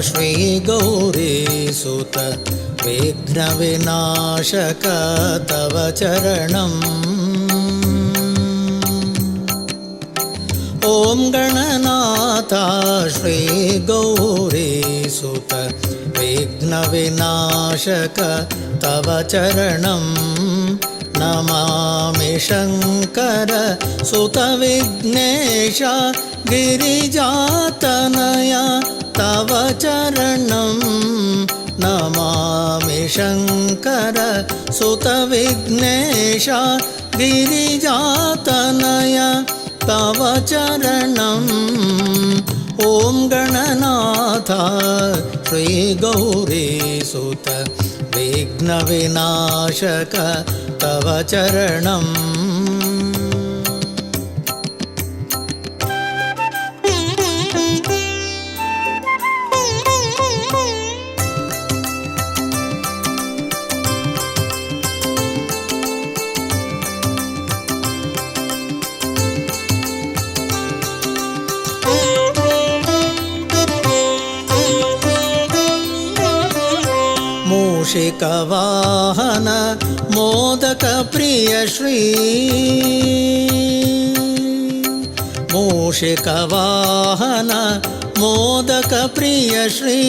श्रीगौरीसुत विघ्नविनाशक तव चरणम् ॐ गणनाथ श्रीगौरीसुत विघ्नविनाशक तव चरणं नमामि शङ्कर सुत विघ्नेश गिरिजातनय तव चरणं नमामि शङ्कर सुत विघ्नेश गिरिजातनय तव चरणं ॐ गणनाथ श्रीगौरीसुत विघ्नविनाशक तव चरणम् मूषिकवाहन मोदक प्रिय श्री मूषिकवाहन मोदक प्रिय श्री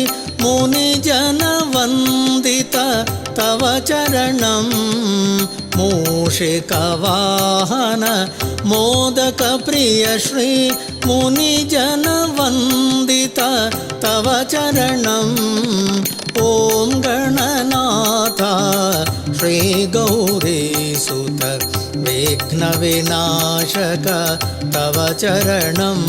मुनिजन वंदित तव चरणं मूषिकवाहन मोदक प्रिय श्री मुनिजन वंदित तव चरणं ॐ गणनाथ श्रीगौरीसुत विघ्नविनाशक तव चरणम्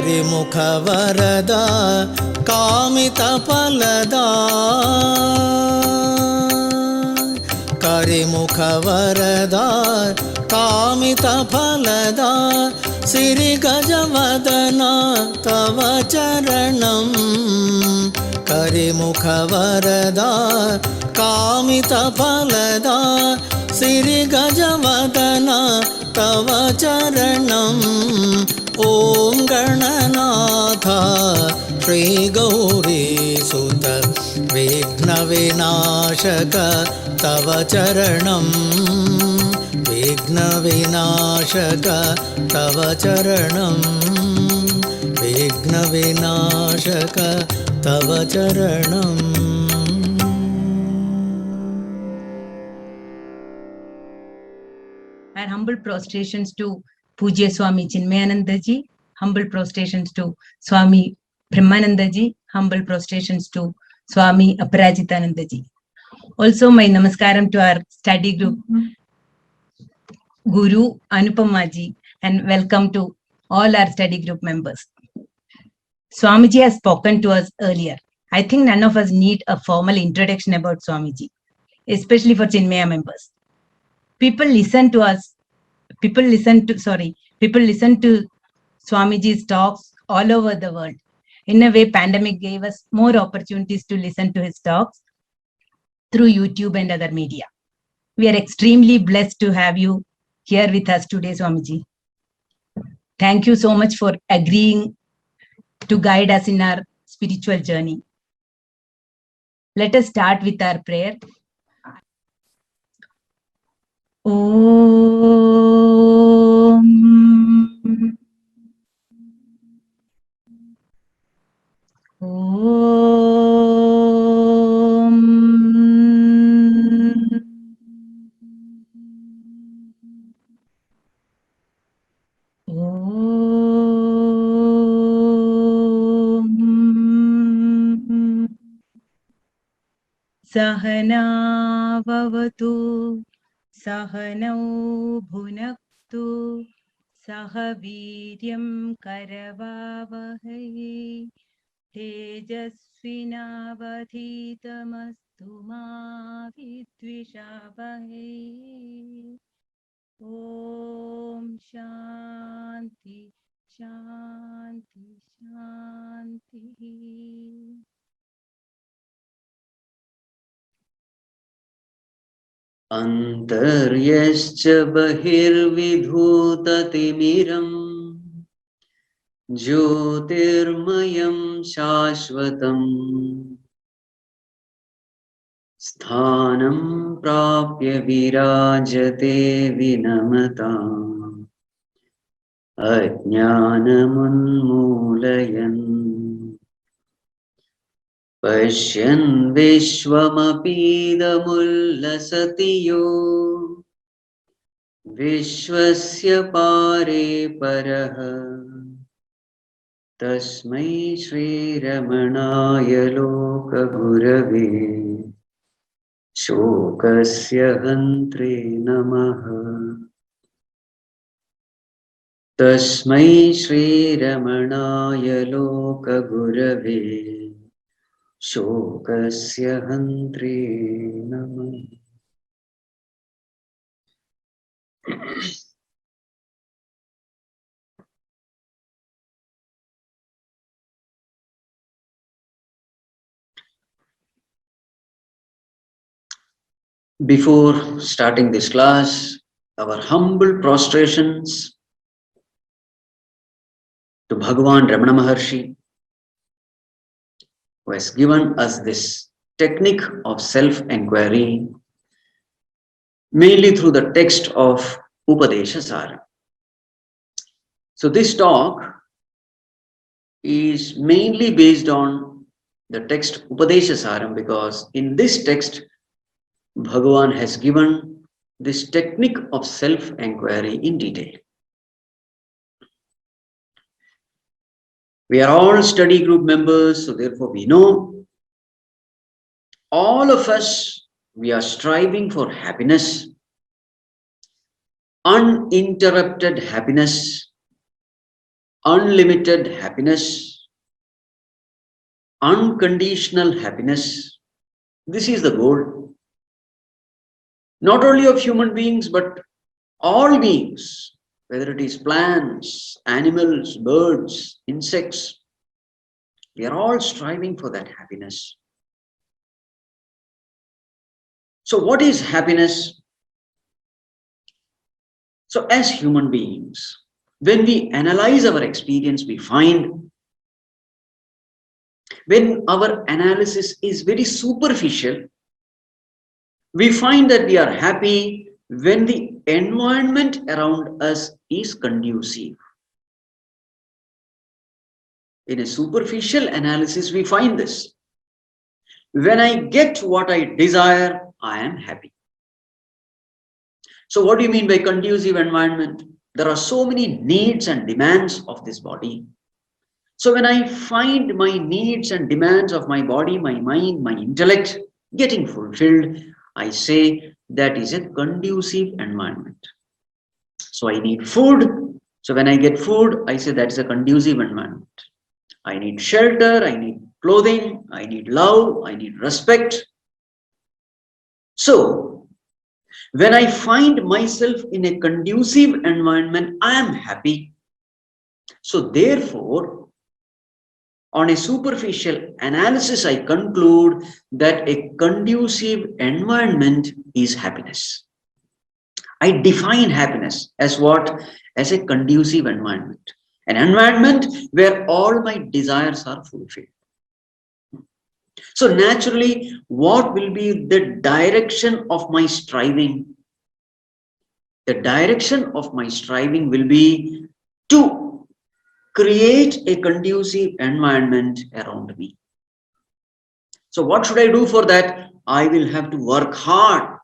करिमुख वरदा कामित फलदा करिमुख वरदा कामित फलदा सिरि गजवदना तव चरणं करिमुख वरदा कामित फलदा सिरि गजवदना तव चरणं ॐ गणनाथ श्रीगौरीसुत विघ्नविनाशक तव चरणं विघ्नविनाशक तव चरणं विघ्नविनाशक तव चरणम् And humble prostrations to Pujya Swami Chinmayananda ji, humble prostrations to Swami Brahmananda ji, humble prostrations to Swami Aparajitananda ji. Also my namaskaram to our study group Guru Anupama ji, and welcome to all our study group members. Swamiji has spoken to us earlier. I think none of us need a formal introduction about Swamiji, especially for Chinmaya members. People listen to Swamiji's talks all over the world. In a way, pandemic gave us more opportunities to listen to his talks through YouTube and other media. We are extremely blessed to have you here with us today, Swamiji. Thank you so much for agreeing to guide us in our spiritual journey. Let us start with our prayer. Om Om Om Sahana Bhavatu Sahanau Bhunaktu Sahaviryam Karavavahai Tejasvinavadhitamastu मास्तु मा विद्विषावहै। ॐ शान्ति शान्ति शान्तिः। अन्तर्यश्च बहिर्विधूततिमिरम् ज्योतिर्मयं शाश्वतम् स्थानं प्राप्य विराजते विनमताम् अज्ञानमुन्मूलयन्। पश्यन् विश्वमपीदमुल्लसति यो विश्वस्य पारे परः तस्मै श्रीरमणाय लोकगुरवे शोकस्य हन्त्रे नमः। तस्मै श्रीरमणाय लोकगुरवे शोकस्य हन्त्रे नमः। Before starting this class, our humble prostrations to Bhagavan Ramana Maharshi, who has given us this technique of self-enquiry, mainly through the text of Upadesha Sara. So this talk is mainly based on the text Upadesha Saram, because in this text, Bhagavan has given this technique of self-enquiry in detail. We are all study group members, so therefore we know all of us, we are striving for happiness, uninterrupted happiness, unlimited happiness, unconditional happiness. This is the goal. Not only of human beings, but all beings, whether it is plants, animals, birds, insects, we are all striving for that happiness. So what is happiness? So as human beings, when we analyze our experience, we find when our analysis is very superficial, we find that we are happy when the environment around us is conducive. In a superficial analysis, we find this. When I get what I desire, I am happy. So what do you mean by conducive environment? There are so many needs and demands of this body. So when I find my needs and demands of my body, my mind, my intellect getting fulfilled, I say that is a conducive environment. So I need food. So when I get food, I say that is a conducive environment. I need shelter, I need clothing, I need love, I need respect. So when I find myself in a conducive environment, I am happy. So therefore, on a superficial analysis, I conclude that a conducive environment is happiness. I define happiness as what? As a conducive environment. An environment where all my desires are fulfilled. So naturally, what will be the direction of my striving? The direction of my striving will be to create a conducive environment around me. So what should I do for that? I will have to work hard.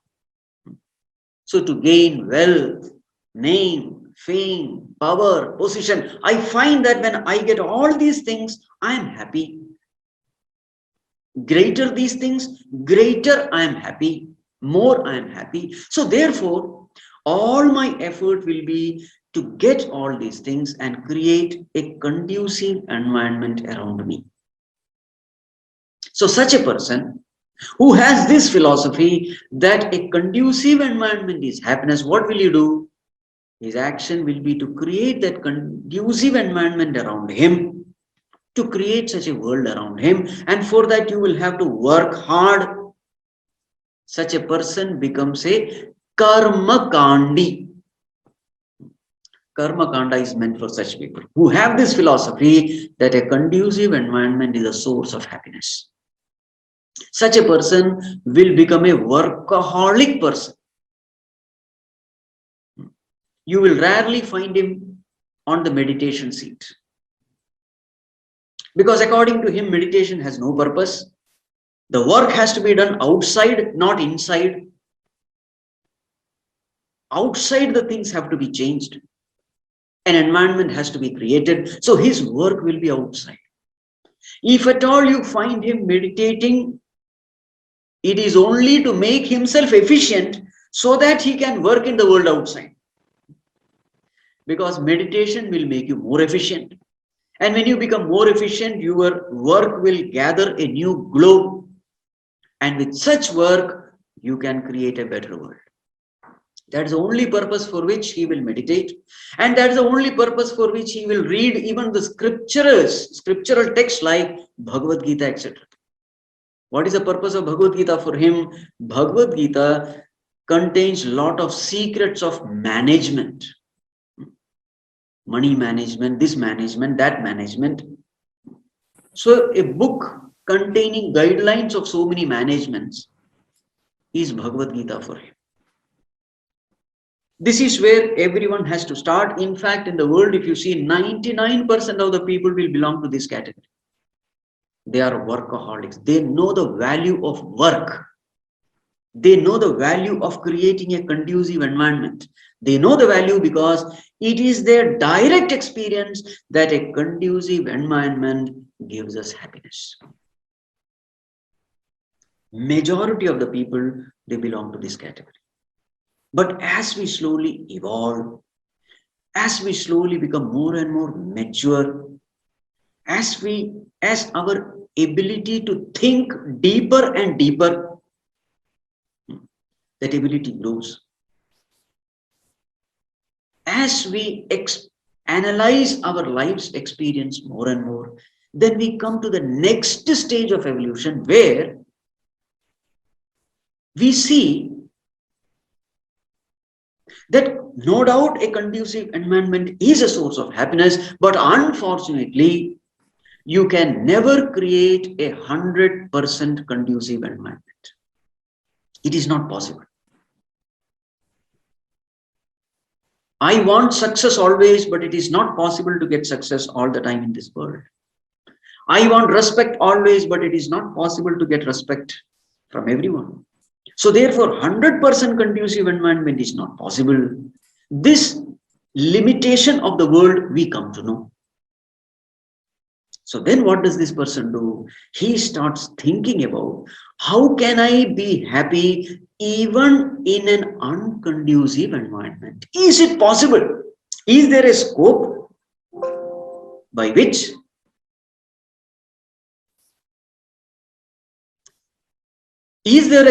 So to gain wealth, name, fame, power, position, I find that when I get all these things, I am happy. Greater these things, greater I am happy, more I am happy. So therefore, all my effort will be to get all these things and create a conducive environment around me. So such a person who has this philosophy that a conducive environment is happiness, what will you do? His action will be to create that conducive environment around him, to create such a world around him, and for that you will have to work hard. Such a person becomes a karma kandi. Karma kanda is meant for such people who have this philosophy that a conducive environment is a source of happiness. Such a person will become a workaholic person. You will rarely find him on the meditation seat, because according to him, meditation has no purpose. The work has to be done outside, not inside. Outside, the things have to be changed. An environment has to be created. So his work will be outside. If at all you find him meditating, it is only to make himself efficient so that he can work in the world outside. Because meditation will make you more efficient. And when you become more efficient, your work will gather a new glow. And with such work, you can create a better world. That is the only purpose for which he will meditate. And that is the only purpose for which he will read even the scriptural texts like Bhagavad Gita, etc. What is the purpose of Bhagavad Gita for him? Bhagavad Gita contains a lot of secrets of management. Money management, this management, that management. So a book containing guidelines of so many managements is Bhagavad Gita for him. This is where everyone has to start. In fact, in the world, if you see, 99% of the people will belong to this category. They are workaholics. They know the value of work. They know the value of creating a conducive environment. They know the value because it is their direct experience that a conducive environment gives us happiness. Majority of the people, they belong to this category. But as we slowly evolve, as we slowly become more and more mature, as our ability to think deeper and deeper, that ability grows. As we analyze our life's experience more and more, then we come to the next stage of evolution where we see that no doubt a conducive environment is a source of happiness, but unfortunately, you can never create a 100% conducive environment. It is not possible. I want success always, but it is not possible to get success all the time in this world. I want respect always, but it is not possible to get respect from everyone. So therefore, 100% conducive environment is not possible. This limitation of the world we come to know. So then what does this person do? He starts thinking about how can I be happy even in an unconducive environment? Is it possible? Is there a scope by which even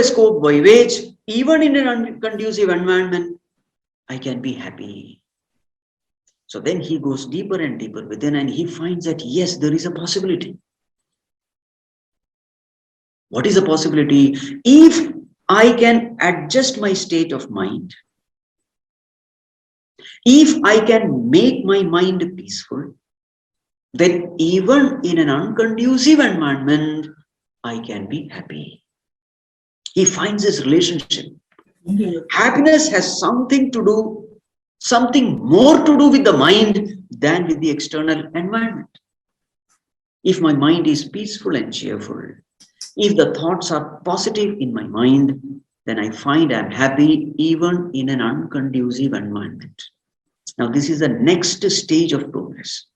in an unconducive environment, I can be happy? So then he goes deeper and deeper within and he finds that yes, there is a possibility. What is the possibility? If I can adjust my state of mind, if I can make my mind peaceful, then even in an unconducive environment, I can be happy. He finds this relationship. Happiness has something more to do with the mind than with the external environment. If my mind is peaceful and cheerful, if the thoughts are positive in my mind, then I find I'm happy even in an unconducive environment. Now, this is the next stage of progress.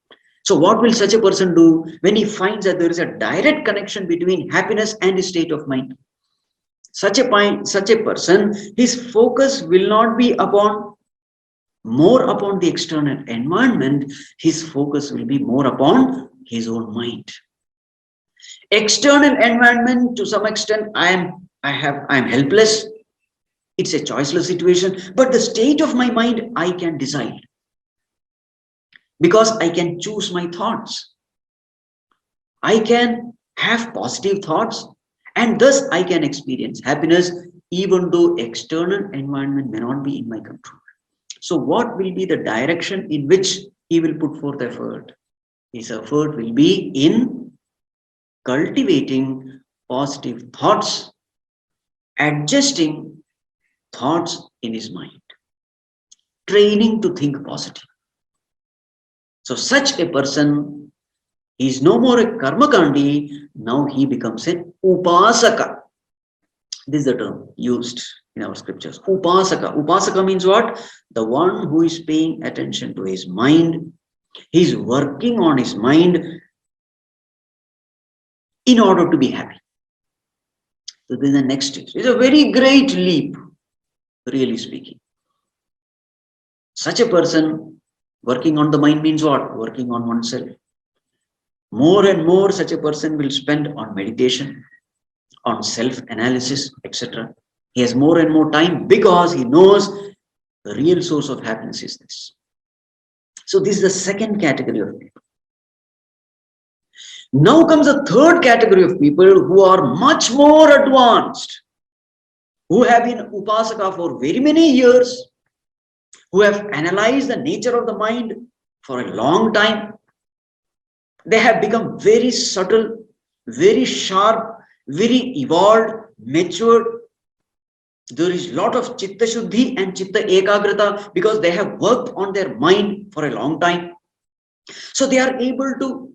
So what will such a person do when he finds that there is a direct connection between happiness and his state of mind? Such a person, his focus will not be more upon the external environment. His focus will be more upon his own mind. External environment, to some extent, I am helpless. It's a choiceless situation, but the state of my mind, I can decide because I can choose my thoughts. I can have positive thoughts, and thus I can experience happiness even though external environment may not be in my control. So what will be the direction in which he will put forth effort? His effort will be in cultivating positive thoughts, adjusting thoughts in his mind, training to think positive. So such a person is no more a karmakandi, now he becomes an upasaka. This is the term used in our scriptures. Upasaka. Upasaka means what? The one who is paying attention to his mind. He's working on his mind in order to be happy. So this is the next stage. It's a very great leap, really speaking. Such a person working on the mind means what? Working on oneself. More and more such a person will spend on meditation, on self-analysis, etc. He has more and more time because he knows the real source of happiness is this. So this is the second category of people. Now comes a third category of people who are much more advanced, who have been upasaka for very many years, who have analyzed the nature of the mind for a long time. They have become very subtle, very sharp, very evolved, matured. There is a lot of chitta shuddhi and chitta ekagrata because they have worked on their mind for a long time. So they are able to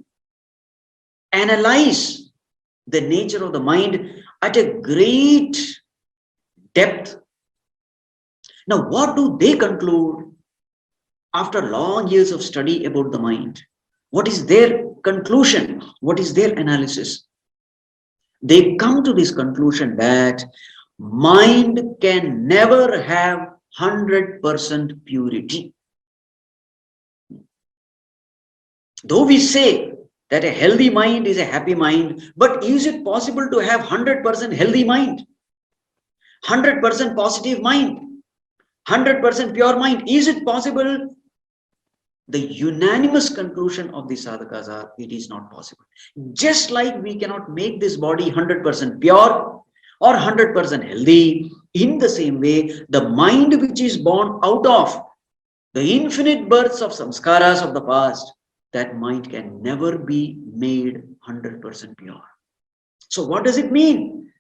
analyze the nature of the mind at a great depth. Now, what do they conclude after long years of study about the mind? What is their conclusion? What is their analysis? They come to this conclusion that mind can never have 100% purity. Though we say that a healthy mind is a happy mind, but is it possible to have 100% healthy mind? 100% positive mind? 100% pure mind? Is it possible? The unanimous conclusion of the sadhakas are, it is not possible. Just like we cannot make this body 100% pure or 100% healthy, in the same way, the mind which is born out of the infinite births of samskaras of the past, that mind can never be made 100% pure. So what does it mean?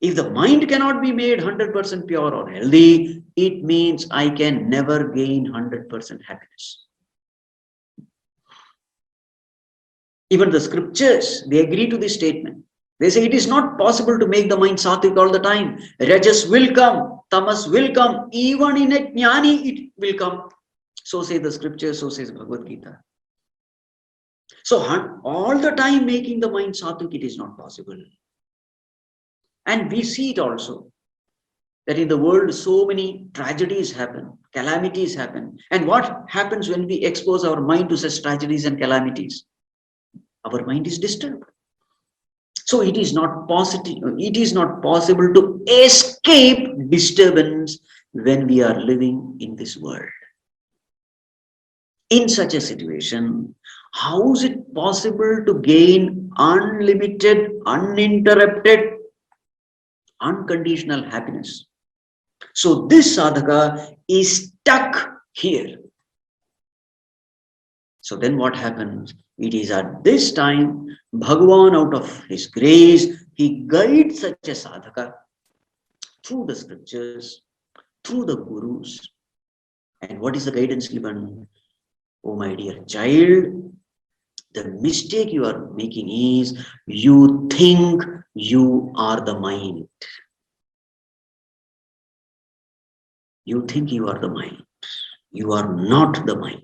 If the mind cannot be made 100% pure or healthy, it means I can never gain 100% happiness. Even the scriptures, they agree to this statement. They say it is not possible to make the mind sattvic all the time. Rajas will come, tamas will come, even in a jnani it will come. So say the scriptures, so says Bhagavad Gita. So all the time making the mind sattvic, it is not possible. And we see it also, that in the world so many tragedies happen, calamities happen. And what happens when we expose our mind to such tragedies and calamities? Our mind is disturbed. So it is not possible to escape disturbance when we are living in this world. In such a situation, how is it possible to gain unlimited, uninterrupted, unconditional happiness? So this sadhaka is stuck here. So then what happens? It is at this time, Bhagavan, out of his grace, he guides such a sadhaka through the scriptures, through the gurus. And what is the guidance given? Oh my dear child, the mistake you are making is you think you are the mind. You think you are the mind. You are not the mind.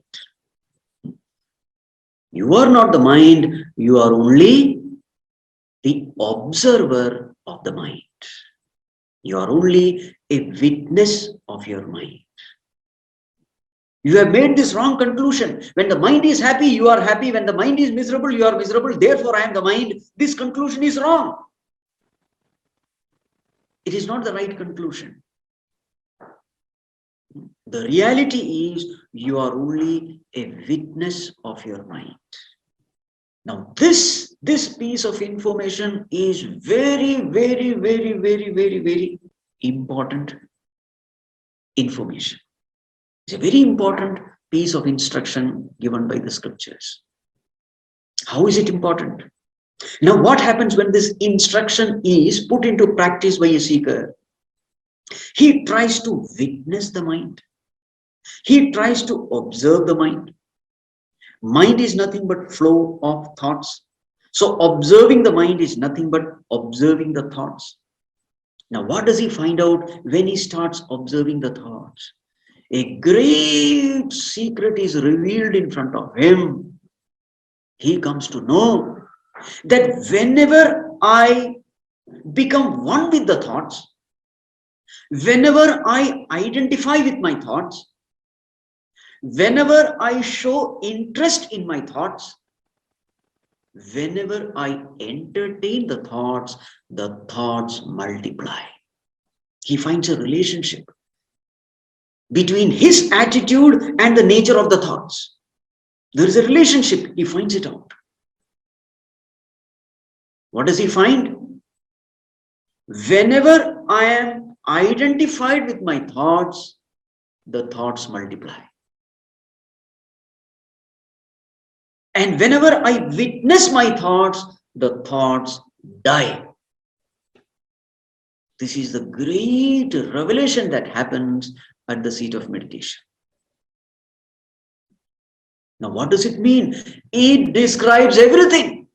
You are not the mind. You are only the observer of the mind. You are only a witness of your mind. You have made this wrong conclusion. When the mind is happy, you are happy. When the mind is miserable, you are miserable. Therefore, I am the mind. This conclusion is wrong. It is not the right conclusion. The reality is you are only a witness of your mind. Now, this piece of information is very, very, very, very, very, very important information. It's a very important piece of instruction given by the scriptures. How is it important? Now, what happens when this instruction is put into practice by a seeker? He tries to witness the mind. He tries to observe the mind. Mind is nothing but flow of thoughts. So observing the mind is nothing but observing the thoughts. Now, what does he find out when he starts observing the thoughts? A great secret is revealed in front of him. He comes to know that whenever I become one with the thoughts, whenever I identify with my thoughts, whenever I show interest in my thoughts, whenever I entertain the thoughts multiply. He finds a relationship between his attitude and the nature of the thoughts. There is a relationship. He finds it out. What does he find? Whenever I am identified with my thoughts, the thoughts multiply. And whenever I witness my thoughts, the thoughts die. This is the great revelation that happens at the seat of meditation. Now, what does it mean? It describes everything.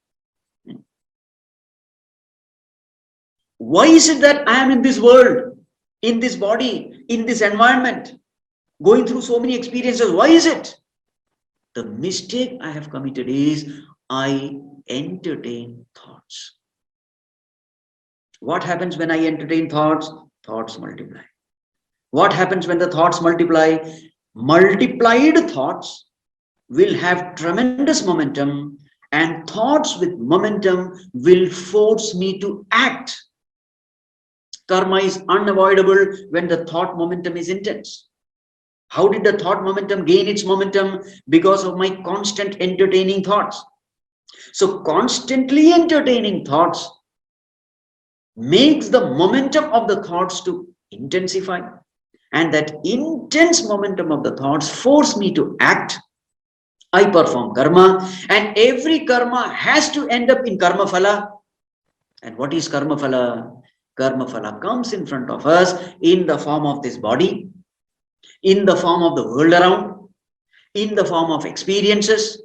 Why is it that I am in this world, in this body, in this environment, going through so many experiences? Why is it? The mistake I have committed is I entertain thoughts. What happens when I entertain thoughts? Thoughts multiply. What happens when the thoughts multiply? Multiplied thoughts will have tremendous momentum, and thoughts with momentum will force me to act. Karma is unavoidable when the thought momentum is intense. How did the thought momentum gain its momentum? Because of my constant entertaining thoughts. So constantly entertaining thoughts makes the momentum of the thoughts to intensify, and that intense momentum of the thoughts force me to act. I perform karma, and every karma has to end up in karma phala. And what is karma phala? Karma phala comes in front of us in the form of this body, in the form of the world around, in the form of experiences,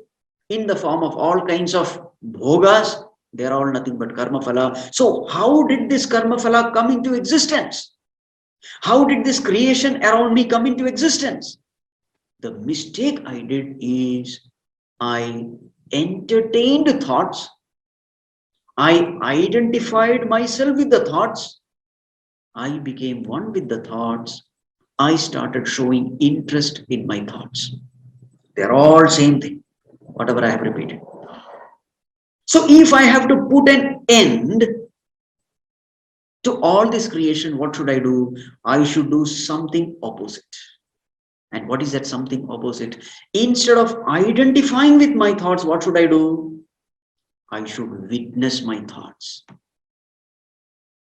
in the form of all kinds of bhogas. They are all nothing but karma phala. So how did this karma phala come into existence? How did this creation around me come into existence? The mistake I did is I entertained thoughts. I identified myself with the thoughts. I became one with the thoughts. I started showing interest in my thoughts. They're all same thing, whatever I have repeated. So if I have to put an end to all this creation, what should I do? I should do something opposite. And what is that something opposite? Instead of identifying with my thoughts, what should I do? I should witness my thoughts.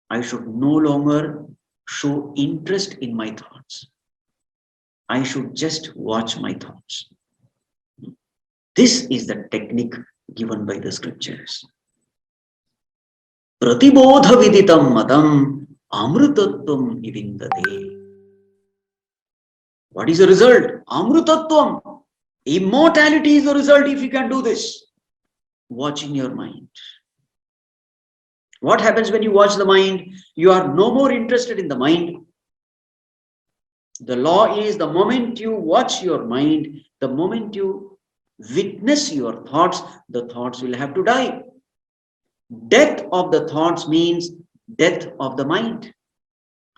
I should no longer show interest in my thoughts. I should just watch my thoughts. This is the technique given by the scriptures. Pratibodha viditam matam amrutatvam nivindate. What is the result? Amrutatvam. Immortality is the result if you can do this. Watching your mind. What happens when you watch the mind? You are no more interested in the mind. The law is the moment you watch your mind, the moment you witness your thoughts, the thoughts will have to die. Death of the thoughts means death of the mind.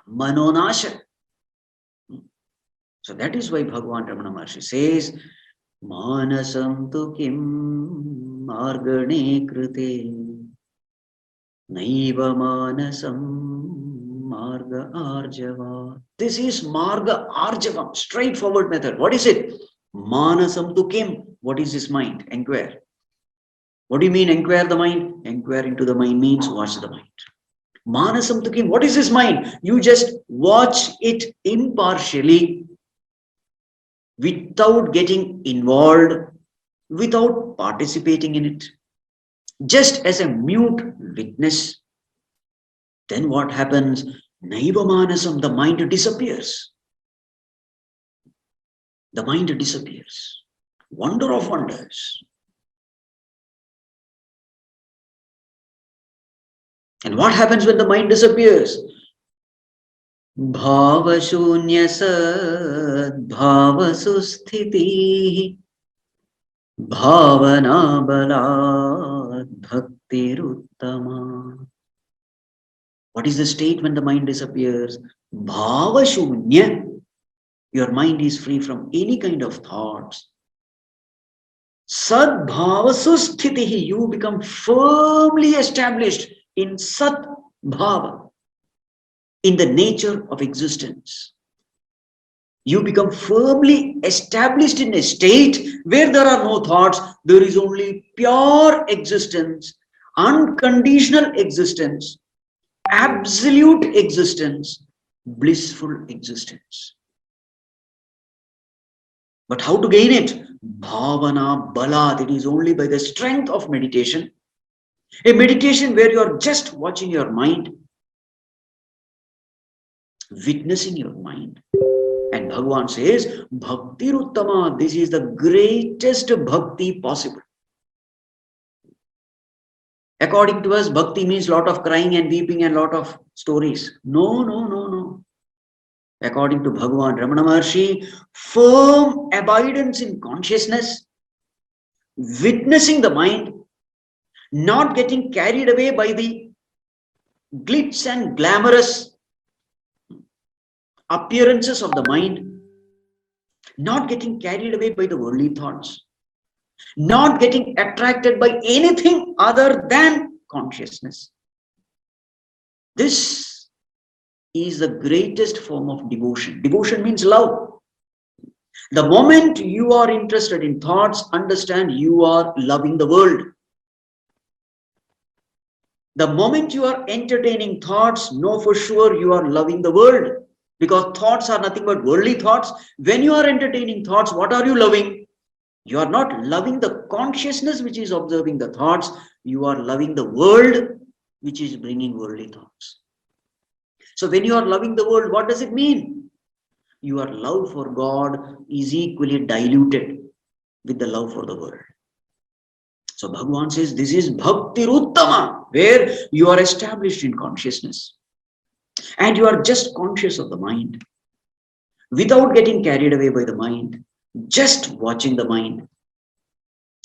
Manonasha. So that is why Bhagavan Ramana Maharshi says, Manasam tu kim margane krite naiva manasam marga arjava. This is marga arjavam, straightforward method. What is it? Manasam tu kim. What is his mind? Inquire. What do you mean inquire the mind? Inquire into the mind means watch the mind. Manasam tu kim. What is his mind? You just watch it impartially, without getting involved, without participating in it, just as a mute witness. Then what happens? Naiva manasam, the mind disappears. The mind disappears. Wonder of wonders. And what happens when the mind disappears? Bhava shunya sad bhava susthiti bhavana balad bhakti ruttama. What is the state when the mind disappears? Bhava shunya. Your mind is free from any kind of thoughts. Sad bhava susthiti. You become firmly established in Sat Bhava, in the nature of existence. You become firmly established in a state where there are no thoughts, there is only pure existence, unconditional existence, absolute existence, blissful existence. But how to gain it? Bhavana Balad. It is only by the strength of meditation. A meditation where you are just watching your mind, witnessing your mind. And Bhagavan says, Bhakti Ruttama, this is the greatest bhakti possible. According to us, bhakti means lot of crying and weeping and lot of stories. No. According to Bhagavan Ramana Maharshi, firm abidance in consciousness, witnessing the mind, not getting carried away by the glitz and glamorous appearances of the mind, not getting carried away by the worldly thoughts, not getting attracted by anything other than consciousness. This is the greatest form of devotion. Devotion means love. The moment you are interested in thoughts, understand you are loving the world. The moment you are entertaining thoughts, know for sure you are loving the world. Because thoughts are nothing but worldly thoughts. When you are entertaining thoughts, what are you loving? You are not loving the consciousness which is observing the thoughts. You are loving the world which is bringing worldly thoughts. So when you are loving the world, what does it mean? Your love for God is equally diluted with the love for the world. So Bhagavan says this is Bhakti Ruttama, where you are established in consciousness. And you are just conscious of the mind, without getting carried away by the mind, just watching the mind,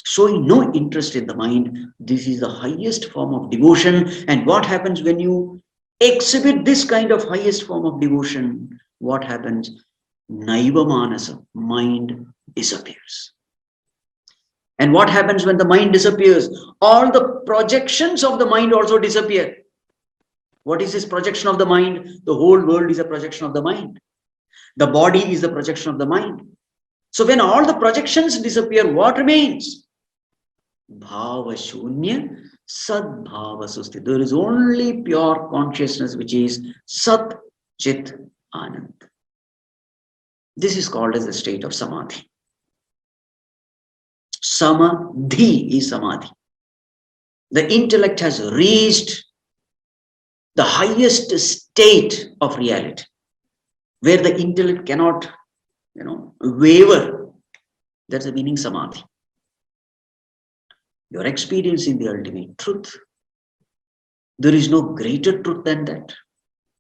showing no interest in the mind. This is the highest form of devotion. And what happens when you exhibit this kind of highest form of devotion? What happens? Naiva manasa, mind disappears. And what happens when the mind disappears? All the projections of the mind also disappear. What is this projection of the mind? The whole world is a projection of the mind. The body is a projection of the mind. So when all the projections disappear, what remains? Bhava shunya, sad bhava susti. There is only pure consciousness, which is Sat Chit Anand. This is called as the state of Samadhi. Samadhi is Samadhi. The intellect has reached the highest state of reality, where the intellect cannot, waver. That's the meaning Samadhi. You are experiencing the ultimate truth. There is no greater truth than that.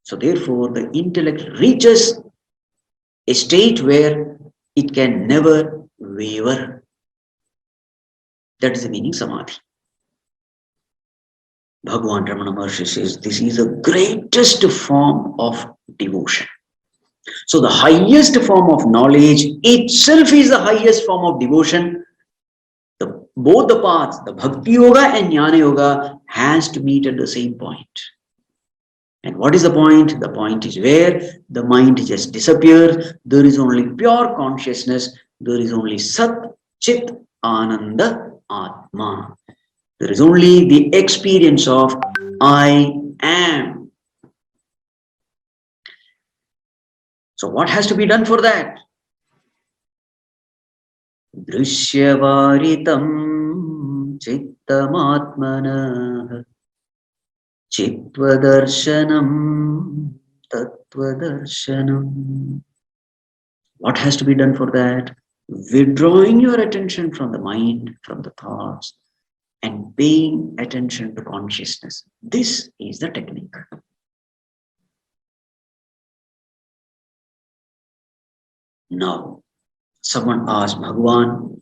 So therefore, the intellect reaches a state where it can never waver. That is the meaning Samadhi. Bhagavan Ramana Maharshi says this is the greatest form of devotion. So the highest form of knowledge itself is the highest form of devotion. Both the paths, the Bhakti Yoga and Jnana Yoga, has to meet at the same point. And what is the point? The point is where the mind just disappears. There is only pure consciousness. There is only Sat, Chit, Ananda, Atma. There is only the experience of I am. So what has to be done for that? Drishyavaritam chittamatmanah Chitvadarshanam Tattvadarshanam. What has to be done for that? Withdrawing your attention from the mind, from the thoughts, and paying attention to consciousness. This is the technique. Now, someone asked Bhagavan,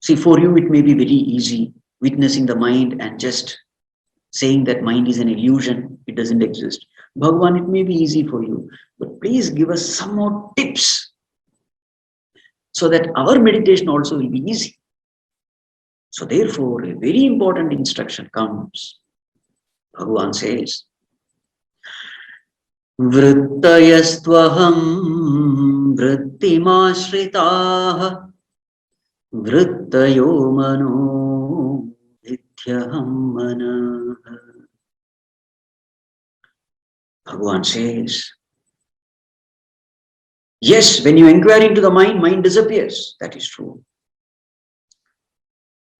see, for you it may be very easy witnessing the mind and just saying that mind is an illusion, it doesn't exist. Bhagavan, it may be easy for you, but please give us some more tips so that our meditation also will be easy. So therefore, a very important instruction comes. Bhagavan says, Vrittayastvaham vrittimashritaha vrittayo mano Nithyaham manah. Bhagavan says, yes, when you inquire into the mind, mind disappears. That is true.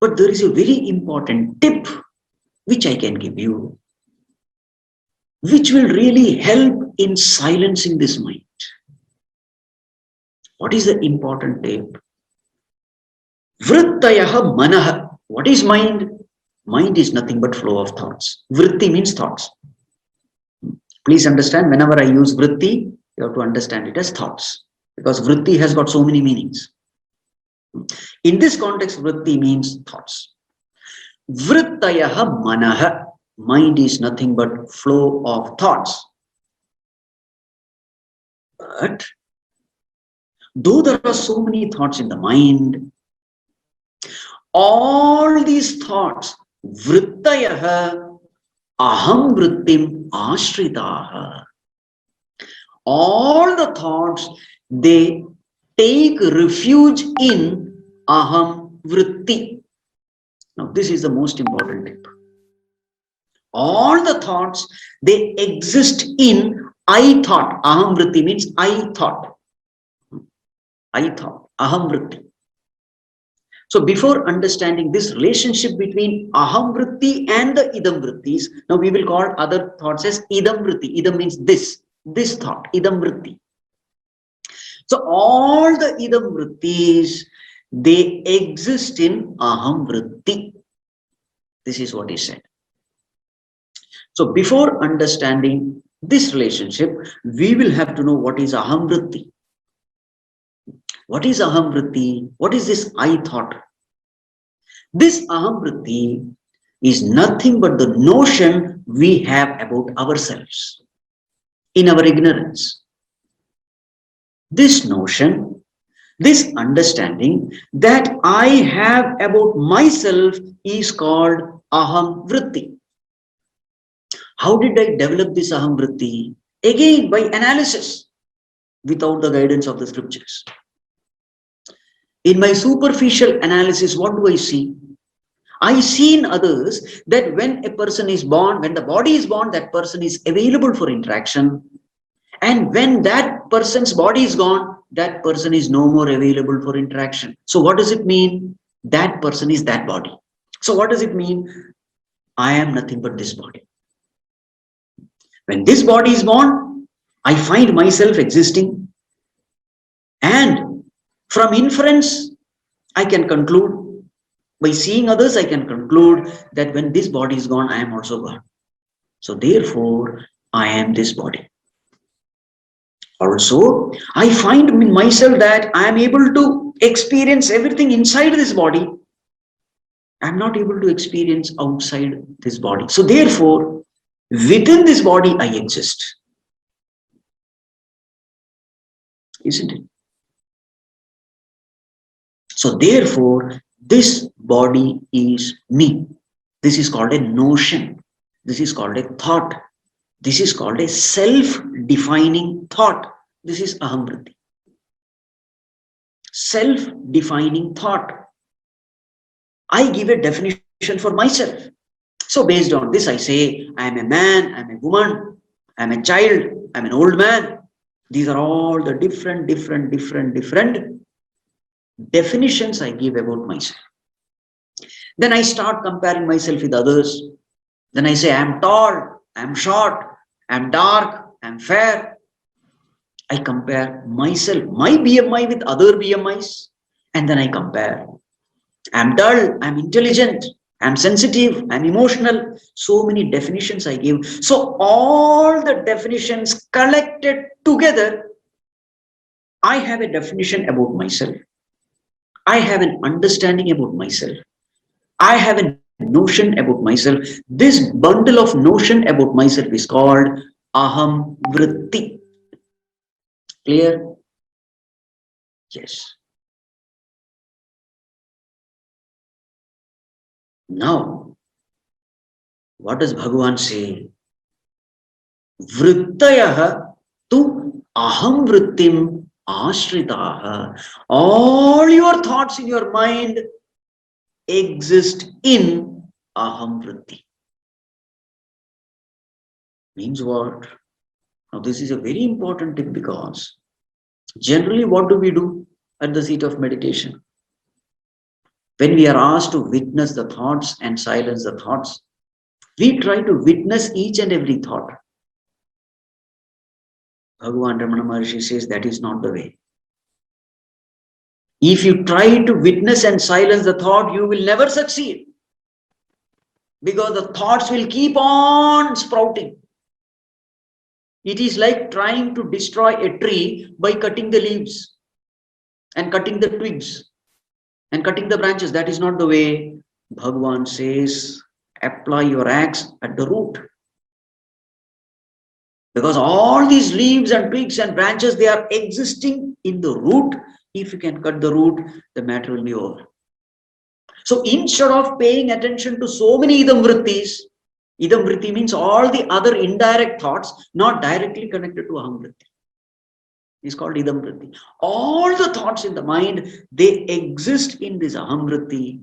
But there is a very important tip which I can give you, which will really help in silencing this mind. What is the important tip? Vrittayaha manah. What is mind? Mind is nothing but flow of thoughts. Vritti means thoughts. Please understand, whenever I use vritti, you have to understand it as thoughts, because vritti has got so many meanings. In this context, vritti means thoughts. Vrittayaha manah. Mind is nothing but flow of thoughts. But though there are so many thoughts in the mind, all these thoughts, vrittayaha aham vrittim ashritaha. All the thoughts, they take refuge in aham vritti. Now this is the most important tip. All the thoughts, they exist in I thought. Aham vritti means I thought. I thought. Aham vritti. So before understanding this relationship between aham vritti and the idam vrittis, now we will call other thoughts as idam vritti. Idam means this thought, idam vritti. So all the idam vrittis, they exist in aham vritti. This is what he said. So before understanding this relationship, we will have to know what is aham vritti. What is aham vritti? What is this I thought? This aham vritti is nothing but the notion we have about ourselves in our ignorance. This notion, this understanding that I have about myself is called aham vritti. How did I develop this aham vritti? Again, by analysis, without the guidance of the scriptures. In my superficial analysis, what do I see? I see in others that when a person is born, when the body is born, that person is available for interaction. And when that person's body is gone, that person is no more available for interaction. So what does it mean? That person is that body. So what does it mean? I am nothing but this body. When this body is gone, I find myself existing. And from inference, I can conclude, by seeing others, I can conclude that when this body is gone, I am also gone. So therefore, I am this body. Also, I find in myself that I am able to experience everything inside this body. I am not able to experience outside this body. So therefore, within this body, I exist. isn't it? So therefore, this body is me. This is called a notion. This is called a thought. This is called a self-defining thought. This is ahamvritti. Self-defining thought. I give a definition for myself. So based on this, I say, I am a man, I am a woman, I am a child, I am an old man. These are all the different definitions I give about myself. Then I start comparing myself with others. Then I say, I am tall, I am short, I am dark, I am fair. I compare myself, my BMI with other BMIs, and then I compare. I am dull, I am intelligent, I am sensitive, I am emotional. So many definitions I give. So all the definitions collected together, I have a definition about myself. I have an understanding about myself. I have a notion about myself. This bundle of notion about myself is called aham vritti. Clear? Yes. Now, what does Bhagavan say? Vrittayah tu aham vrittim ashritaha. All your thoughts in your mind exist in aham vritti. Means what? Now this is a very important tip, because generally what do we do at the seat of meditation? When we are asked to witness the thoughts and silence the thoughts, we try to witness each and every thought. Bhagavan Ramana Maharshi says that is not the way. If you try to witness and silence the thought, you will never succeed, because the thoughts will keep on sprouting. It is like trying to destroy a tree by cutting the leaves and cutting the twigs and cutting the branches. That is not the way. Bhagavan says, apply your axe at the root. Because all these leaves and twigs and branches, they are existing in the root. If you can cut the root, the matter will be over. So instead of paying attention to so many idam vrittis, idam vritti means all the other indirect thoughts not directly connected to aham vritti. It's called idam vritti. All the thoughts in the mind, they exist in this aham vritti.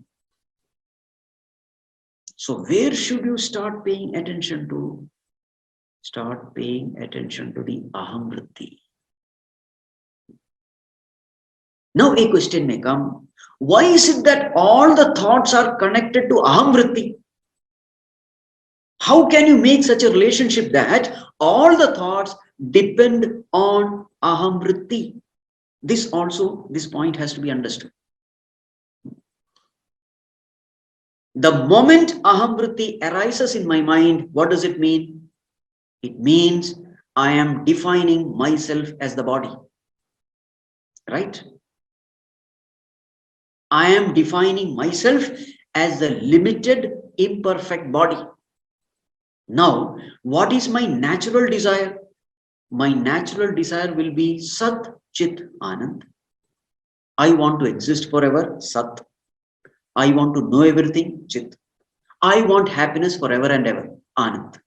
So where should you start paying attention to? Start paying attention to the aham vritti. Now a question may come, why is it that all the thoughts are connected to aham vritti? How can you make such a relationship that all the thoughts depend on aham vritti? This point has to be understood. The moment aham vritti arises in my mind, what does it mean? It means I am defining myself as the body. Right? I am defining myself as the limited, imperfect body. Now, what is my natural desire? My natural desire will be Sat Chit Anand. I want to exist forever, Sat. I want to know everything, Chit. I want happiness forever and ever, Anand.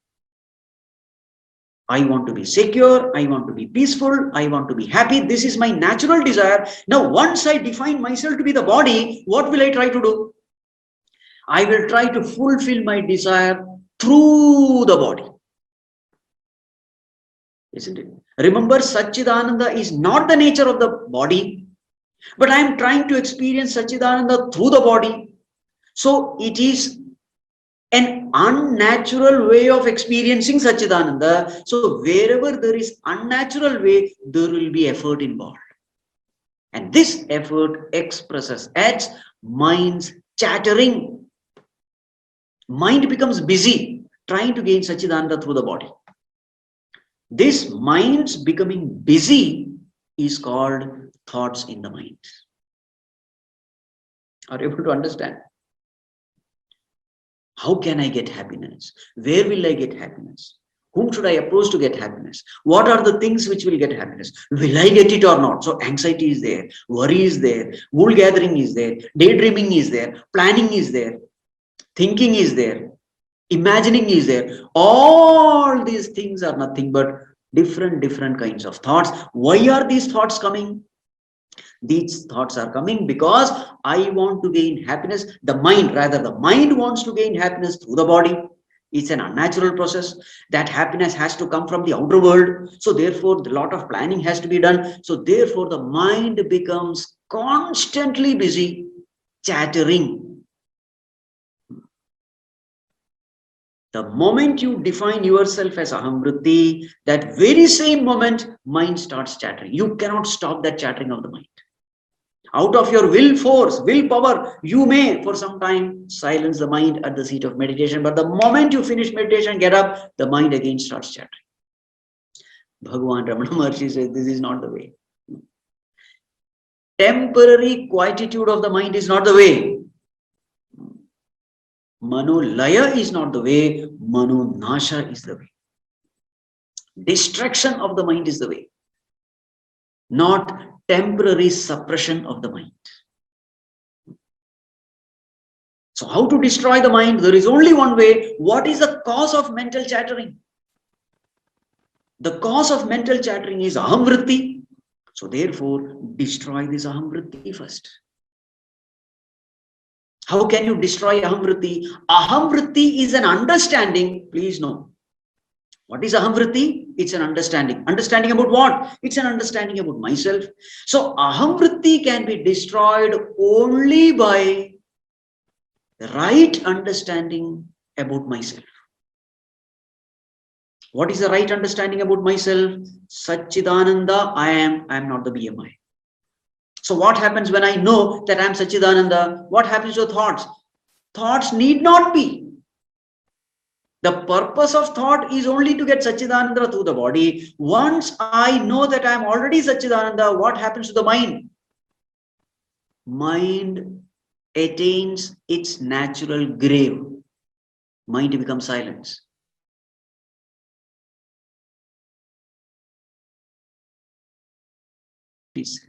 I want to be secure, I want to be peaceful, I want to be happy. This is my natural desire. Now, once I define myself to be the body, what will I try to do? I will try to fulfill my desire through the body. Isn't it? Remember, Satchidananda is not the nature of the body, but I am trying to experience Satchidananda through the body. So it is an unnatural way of experiencing Satchidananda. So wherever there is unnatural way, there will be effort involved. And this effort expresses as mind's chattering. Mind becomes busy trying to gain Satchidananda through the body. This mind's becoming busy is called thoughts in the mind. Are you able to understand? How can I get happiness? Where will I get happiness? Whom should I approach to get happiness? What are the things which will get happiness? Will I get it or not? So anxiety is there, worry is there, wool gathering is there, daydreaming is there, planning is there, thinking is there, imagining is there. All these things are nothing but different kinds of thoughts. Why are these thoughts coming? These thoughts are coming because I want to gain happiness. The mind wants to gain happiness through the body. It's an unnatural process. That happiness has to come from the outer world. So therefore, a lot of planning has to be done. So therefore, the mind becomes constantly busy chattering. The moment you define yourself as aham vritti, that very same moment, mind starts chattering. You cannot stop that chattering of the mind. Out of your will force, willpower, you may for some time silence the mind at the seat of meditation. But the moment you finish meditation, get up, the mind again starts chattering. Bhagavan Ramana Maharshi says this is not the way. Temporary quietude of the mind is not the way. Manolaya is not the way. Manonasha is the way. Distraction of the mind is the way. Not temporary suppression of the mind. So how to destroy the mind? There is only one way. What is the cause of mental chattering? The cause of mental chattering is aham vritti. So therefore, destroy this aham vritti first. How can you destroy aham vritti? Aham vritti is an understanding. Please know. What is aham vritti? It's an understanding. Understanding about what? It's an understanding about myself. So aham vritti can be destroyed only by the right understanding about myself. What is the right understanding about myself? Satchidananda, I am not the BMI. So what happens when I know that I am Satchidananda? What happens to thoughts? Thoughts need not be. The purpose of thought is only to get Satchidananda through the body. Once I know that I am already Satchidananda, what happens to the mind? Mind attains its natural grave. Mind becomes silence. Please.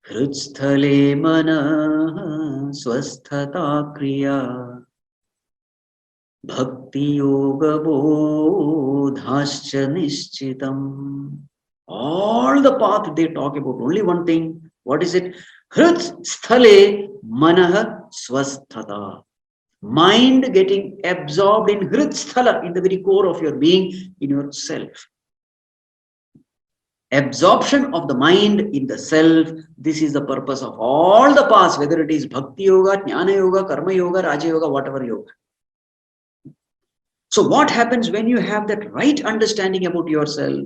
Hrutsthale manah swasthata kriya bhakti yoga bodhascha nishchitam. All the path they talk about only one thing. What is it? Hrutsthale manah swasthata. Mind getting absorbed in Hritsthala, in the very core of your being, in yourself. Absorption of the mind in the self. This is the purpose of all the paths, whether it is Bhakti Yoga, Jnana Yoga, Karma Yoga, Raja Yoga, whatever yoga. So what happens when you have that right understanding about yourself?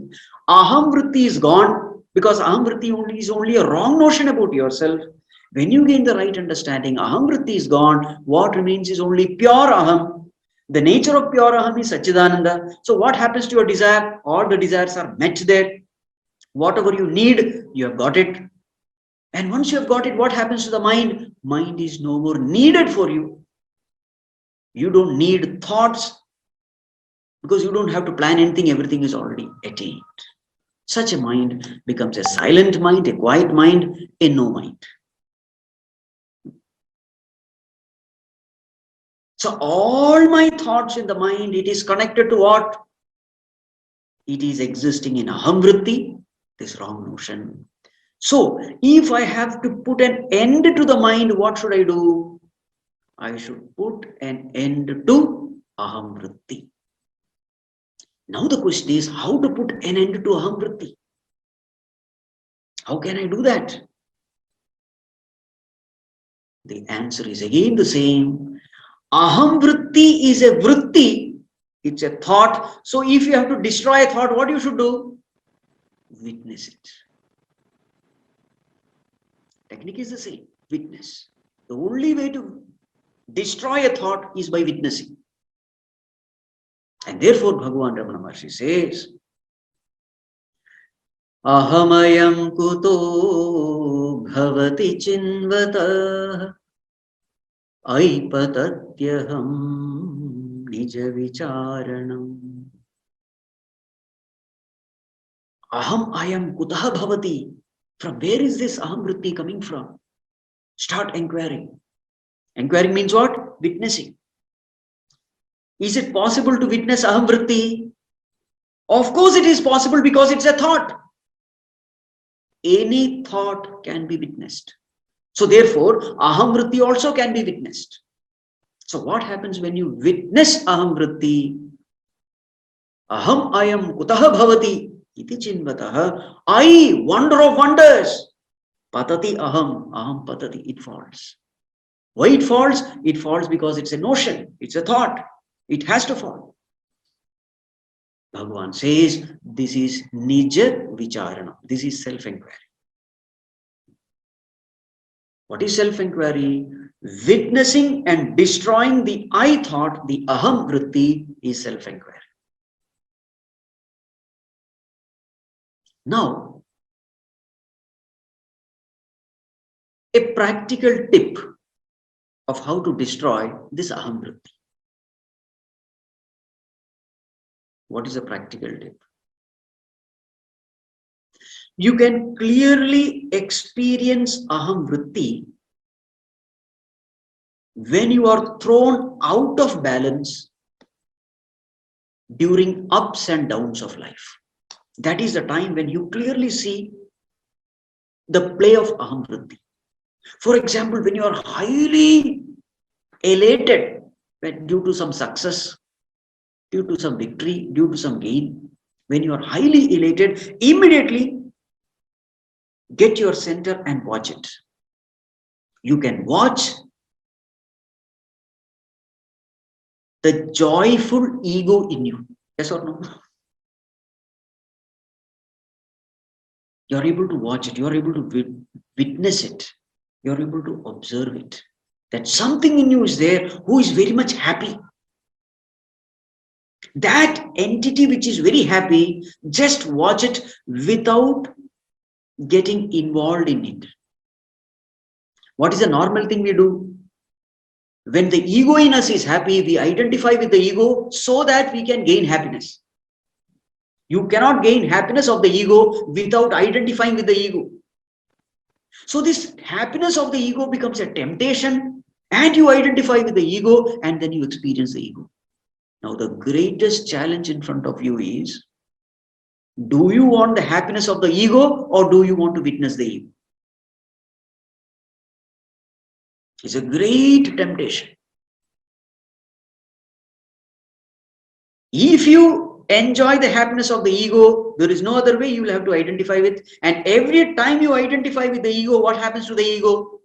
Aham vritti is gone, because aham vritti is only a wrong notion about yourself. When you gain the right understanding, aham vritti is gone. What remains is only pure aham. The nature of pure aham is Satchidananda. So what happens to your desire? All the desires are met there. Whatever you need, you have got it. And once you have got it, what happens to the mind? Mind is no more needed for you. You don't need thoughts, because you don't have to plan anything. Everything is already attained. Such a mind becomes a silent mind, a quiet mind, a no mind. So all my thoughts in the mind, it is connected to what? It is existing in aham vritti, this wrong notion. So if I have to put an end to the mind, what should I do? I should put an end to aham vritti. Now the question is, how to put an end to aham vritti? How can I do that? The answer is again the same. Aham vritti is a vritti. It's a thought. So if you have to destroy a thought, what you should do? Witness it. Technique is the same. Witness. The only way to destroy a thought is by witnessing. And therefore, Bhagavan Ramana Maharshi says, Ahamayam kuto bhavati chinvata aipatatyaham nija vicharanam. Aham ayam kutaha bhavati. From where is this aham vritti coming from? Start inquiring. Inquiring means what? Witnessing. Is it possible to witness aham vritti? Of course it is possible, because it's a thought. Any thought can be witnessed. So therefore, aham vritti also can be witnessed. So what happens when you witness aham vritti? Aham ayam kutaha bhavati iti chinvatah. I, wonder of wonders. Patati aham patati, it falls. Why it falls? It falls because it's a notion, it's a thought. It has to fall. Bhagavan says this is nija vicharana. This is self-inquiry. What is self-inquiry? Witnessing and destroying the I thought, the aham vritti, is self-inquiry. Now, a practical tip of how to destroy this aham vritti. What is a practical tip? You can clearly experience aham vritti when you are thrown out of balance during ups and downs of life. That is the time when you clearly see the play of aham vritti. For example, when you are highly elated due to some success, due to some victory, due to some gain, when you are highly elated, immediately get your center and watch it. You can watch the joyful ego in you. Yes or no? You are able to watch it. You are able to witness it. You are able to observe it. That something in you is there who is very much happy. That entity which is very happy, just watch it without getting involved in it. What is the normal thing we do? When the ego in us is happy, we identify with the ego so that we can gain happiness. You cannot gain happiness of the ego without identifying with the ego. So this happiness of the ego becomes a temptation, and you identify with the ego, and then you experience the ego. Now the greatest challenge in front of you is, do you want the happiness of the ego, or do you want to witness the ego? It's a great temptation. If you enjoy the happiness of the ego, there is no other way, you will have to identify with. And every time you identify with the ego, what happens to the ego?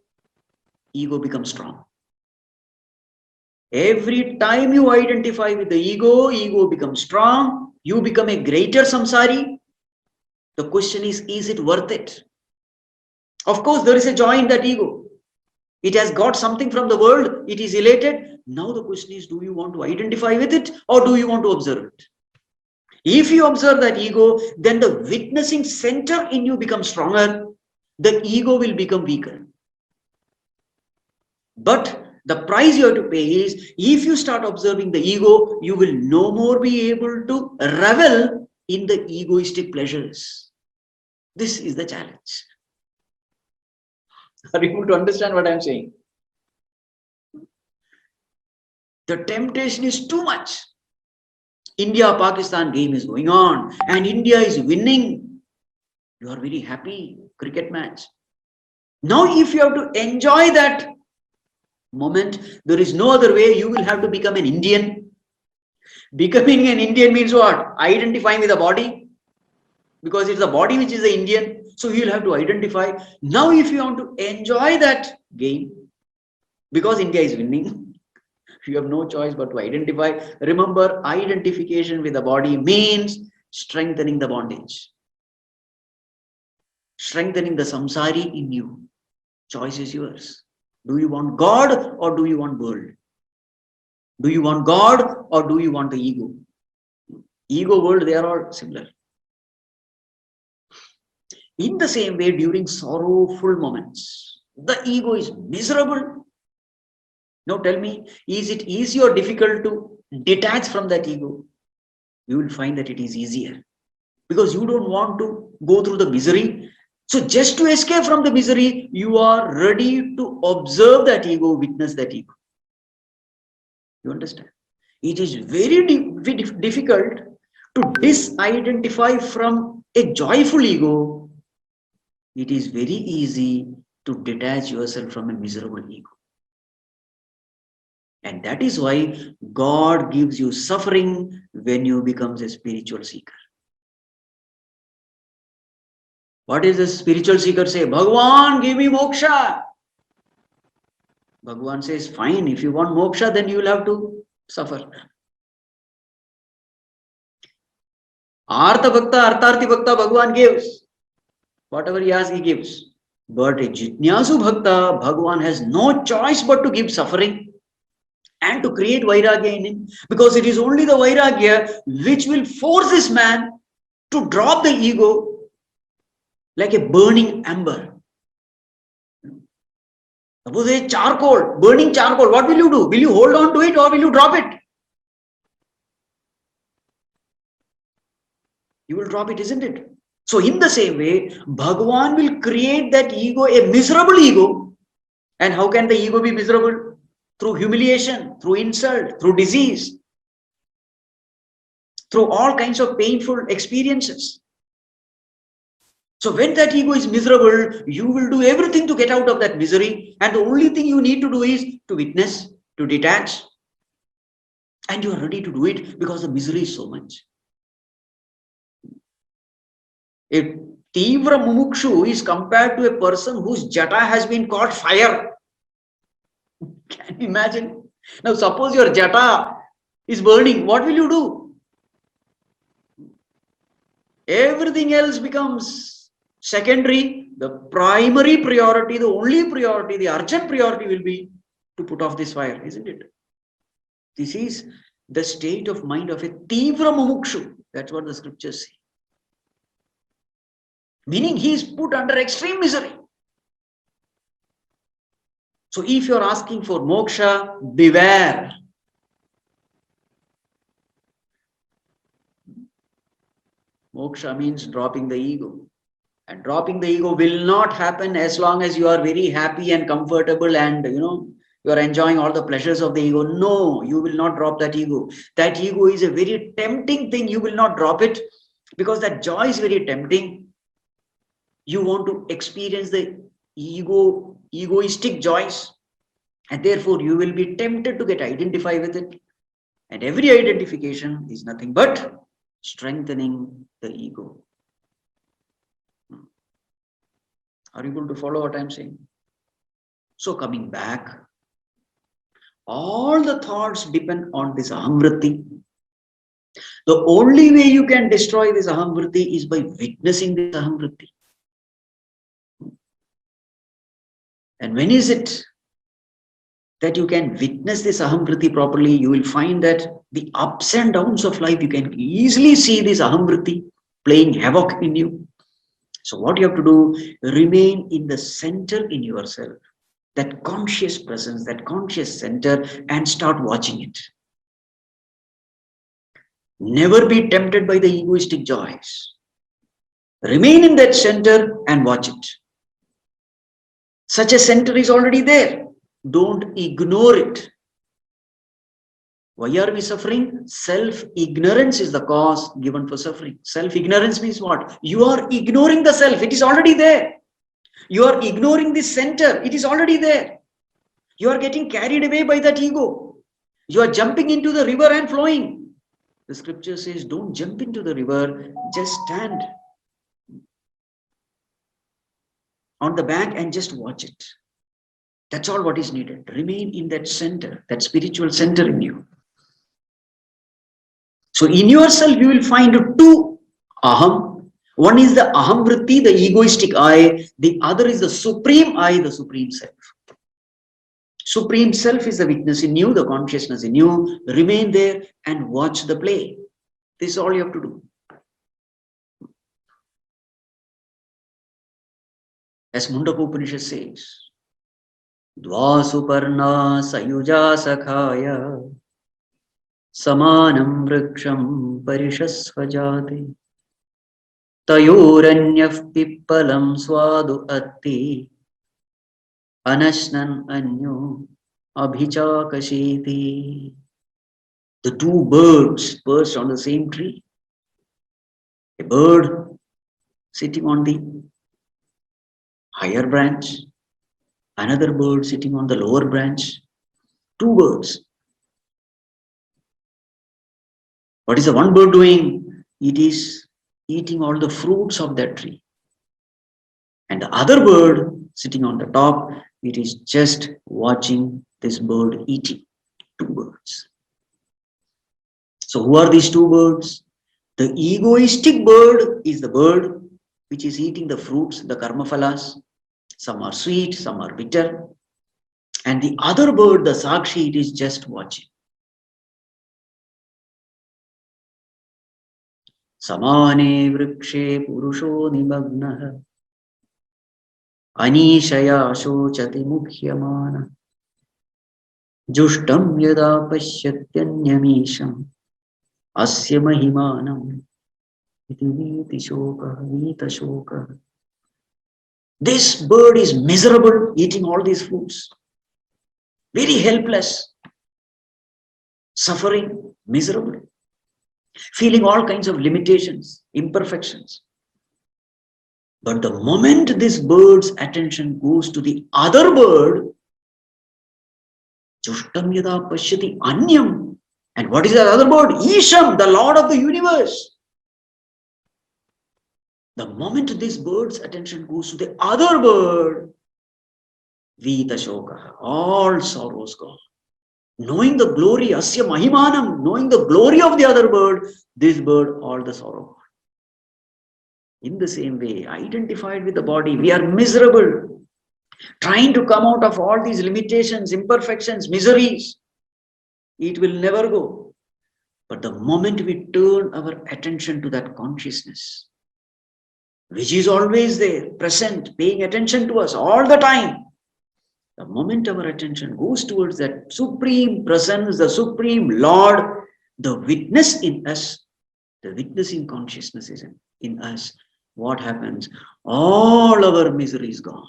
Ego becomes strong. Every time you identify with the ego becomes strong. You become a greater samsari. The question is it worth it? Of course, there is a joy in that ego. It has got something from the world. It is elated. Now the question is, do you want to identify with it, or do you want to observe it? If you observe that ego, then the witnessing center in you becomes stronger. The ego will become weaker. But the price you have to pay is, if you start observing the ego, you will no more be able to revel in the egoistic pleasures. This is the challenge. Are you able to understand what I am saying? The temptation is too much. India-Pakistan game is going on and India is winning. You are very happy. Cricket match. Now if you have to enjoy that moment, there is no other way. You will have to become an Indian. Becoming an Indian means what? Identifying with the body. Because it's the body which is the Indian. So you will have to identify. Now if you want to enjoy that game, because India is winning, you have no choice but to identify. Remember, identification with the body means strengthening the bondage. Strengthening the samsari in you. Choice is yours. Do you want God, or do you want world? Do you want God, or do you want the ego? Ego, world, they are all similar. In the same way, during sorrowful moments, the ego is miserable. Now tell me, is it easy or difficult to detach from that ego, you will find that it is easier. Because you don't want to go through the misery. So just to escape from the misery, you are ready to observe that ego, witness that ego. You understand? It is very difficult to disidentify from a joyful ego. It is very easy to detach yourself from a miserable ego. And that is why God gives you suffering when you become a spiritual seeker. What is the spiritual seeker say? Bhagwan, give me moksha. Bhagwan says, fine, if you want moksha, then you will have to suffer. Artha Bhakta, Artharthi Bhakta, Bhagwan gives. Whatever he asks, he gives. But a Jitnyasu Bhakta, Bhagwan has no choice but to give suffering and to create Vairagya in him. Because it is only the Vairagya which will force this man to drop the ego like a burning ember. Suppose a charcoal, burning charcoal, what will you do? Will you hold on to it or will you drop it? You will drop it, isn't it? So in the same way, Bhagavan will create that ego, a miserable ego. And how can the ego be miserable? Through humiliation, through insult, through disease, through all kinds of painful experiences. So when that ego is miserable, you will do everything to get out of that misery. And the only thing you need to do is to witness, to detach. And you are ready to do it because the misery is so much. A Tivra Mumukshu is compared to a person whose jata has been caught fire. Can you imagine? Now suppose your jata is burning, what will you do? Everything else becomes secondary. The primary priority, the only priority, the urgent priority will be to put off this fire, isn't it? This is the state of mind of a Tivra Mumukshu. That's what the scriptures say. Meaning he is put under extreme misery. So if you are asking for moksha, beware. Moksha means dropping the ego. And dropping the ego will not happen as long as you are very happy and comfortable and you are enjoying all the pleasures of the ego. No, you will not drop that ego. That ego is a very tempting thing. You will not drop it because that joy is very tempting. You want to experience the egoistic joys, and therefore you will be tempted to get identified with it. And every identification is nothing but strengthening the ego. Are you able to follow what I'm saying? So coming back, all the thoughts depend on this ahamvritti. The only way you can destroy this ahamvritti is by witnessing this ahamvritti. And when is it that you can witness this ahamvritti properly? You will find that the ups and downs of life, you can easily see this ahamvritti playing havoc in you. So what you have to do, remain in the center in yourself, that conscious presence, that conscious center, and start watching it. Never be tempted by the egoistic joys. Remain in that center and watch it. Such a center is already there. Don't ignore it. Why are we suffering? Self-ignorance is the cause given for suffering. Self-ignorance means what? You are ignoring the self. It is already there. You are ignoring the center. It is already there. You are getting carried away by that ego. You are jumping into the river and flowing. The scripture says, don't jump into the river. Just stand on the bank and just watch it. That's all what is needed. Remain in that center, that spiritual center in you. So in yourself, you will find two aham. One is the aham vritti, the egoistic I. The other is the supreme I, the supreme self. Supreme self is the witness in you, the consciousness in you. Remain there and watch the play. This is all you have to do. As Mundaka Upanishad says, Dva suparna sayuja sakhaya Samanam vriksham parishasvajate tayoranyah pippalam swadu atti anashnan anyo abhichakashiti. The two birds perched on the same tree. A bird sitting on the higher branch, another bird sitting on the lower branch. Two birds. What is the one bird doing? It is eating all the fruits of that tree. And the other bird sitting on the top, it is just watching this bird eating. Two birds. So who are these two birds? The egoistic bird is the bird which is eating the fruits, the karma phalas. Some are sweet, some are bitter. And the other bird, the sakshi, it is just watching. Samane vrikshe purusho nimagnaha anishaya shochati mukhyamana jushtam yada pasyatyanyamisham asya mahimanam iti viti shoka. This bird is miserable eating all these fruits. Very helpless. Suffering, miserable. Feeling all kinds of limitations, imperfections. But the moment this bird's attention goes to the other bird, Jushtam yada pashyati anyam. And what is that other bird? Isham, the Lord of the universe. The moment this bird's attention goes to the other bird, Vita Shoka, all sorrows gone. Knowing the glory, Asya Mahimanam, knowing the glory of the other bird, this bird, all the sorrow gone. In the same way, identified with the body, we are miserable, trying to come out of all these limitations, imperfections, miseries. It will never go. But the moment we turn our attention to that consciousness, which is always there, present, paying attention to us all the time, the moment our attention goes towards that supreme presence, the supreme Lord, the witness in us, the witnessing consciousness is in us, what happens? All our misery is gone.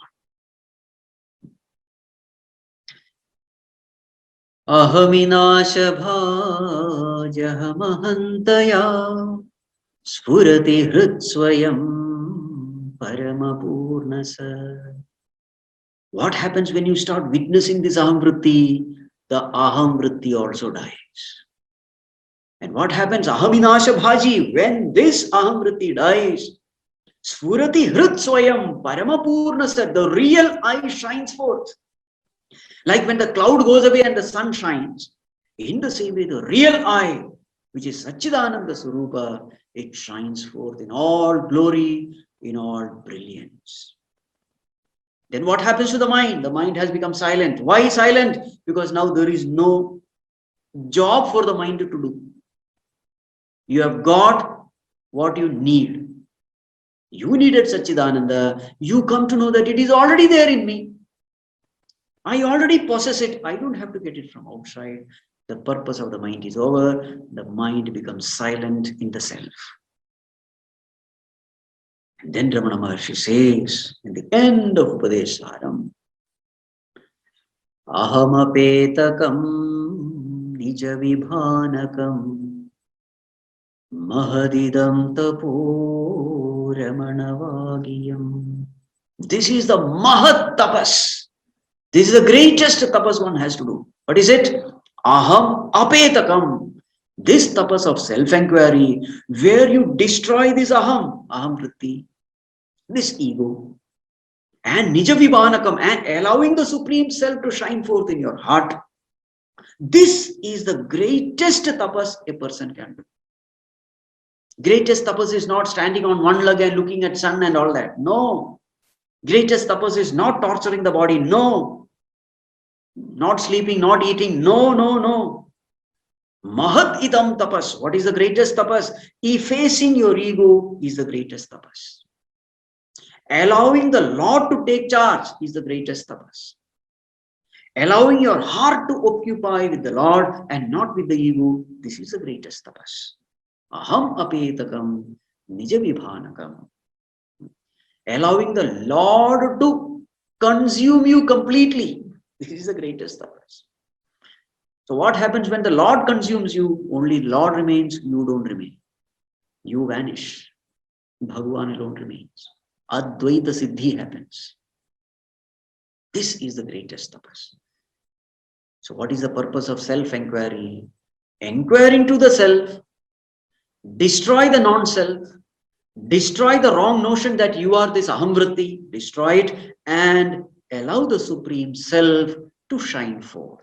Ahaminasha bhajahamahandaya spurati hrutsvayam paramapurnasa. What happens when you start witnessing this aham vritti? The aham vritti also dies. And what happens? Ahaminasha bhaji, when this aham vritti dies, Sfurati hrutsvayam paramapurnasa, the real I shines forth. Like when the cloud goes away and the sun shines, in the same way the real I, which is Satchidananda Swarupa, it shines forth in all glory, in all brilliance. Then what happens to the mind? The mind has become silent. Why silent? Because now there is no job for the mind to do. You have got what you need. You needed Satchidananda. You come to know that it is already there in me. I already possess it. I don't have to get it from outside. The purpose of the mind is over. The mind becomes silent in the self. And then Ramana Maharshi says, in the end of Upadesharam, Ahamapetakam nijavibhanakam mahadidam tapo ramanavagiyam. This is the Mahat Tapas. This is the greatest tapas one has to do. What is it? Aham apetakam. This tapas of self-inquiry, where you destroy this aham vritti, this ego, and nijavibhanakam, and allowing the Supreme Self to shine forth in your heart. This is the greatest tapas a person can do. Greatest tapas is not standing on one leg and looking at sun and all that. No. Greatest tapas is not torturing the body. No. Not sleeping, not eating. No, no, no. Mahat idam tapas. What is the greatest tapas? Effacing your ego is the greatest tapas. Allowing the Lord to take charge is the greatest tapas. allowing your heart to occupy with the Lord and not with the ego. This is the greatest tapas. Aham apetakam nija vibhanakam. Allowing the Lord to consume you completely. This is the greatest tapas. So what happens when the Lord consumes you? Only Lord remains, you don't remain. You vanish. Bhagavan alone remains. Advaita Siddhi happens. This is the greatest tapas. So what is the purpose of self-enquiry? Enquiring to the self, destroy the non-self, destroy the wrong notion that you are this ahamvritti, destroy it, and allow the Supreme Self to shine forth.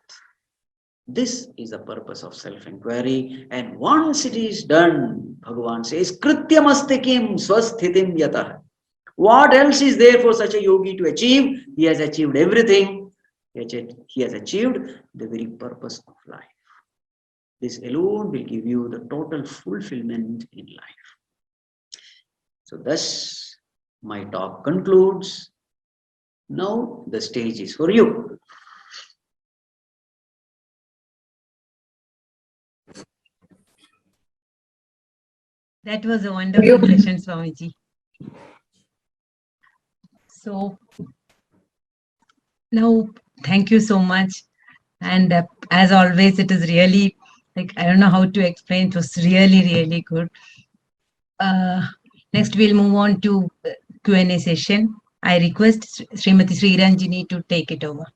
This is the purpose of self-enquiry, and once it is done, Bhagavan says, Krityamastikim swasthitim yatah. What else is there for such a yogi to achieve? He has achieved everything. He has achieved the very purpose of life. This alone will give you the total fulfillment in life. So thus, my talk concludes. Now the stage is for you. That was a wonderful session, Swamiji. So now, thank you so much. And as always, it is really, like, I don't know how to explain. It was really, really good. Next, we'll move on to Q&A session. I request Srimati Sriranjini to take it over.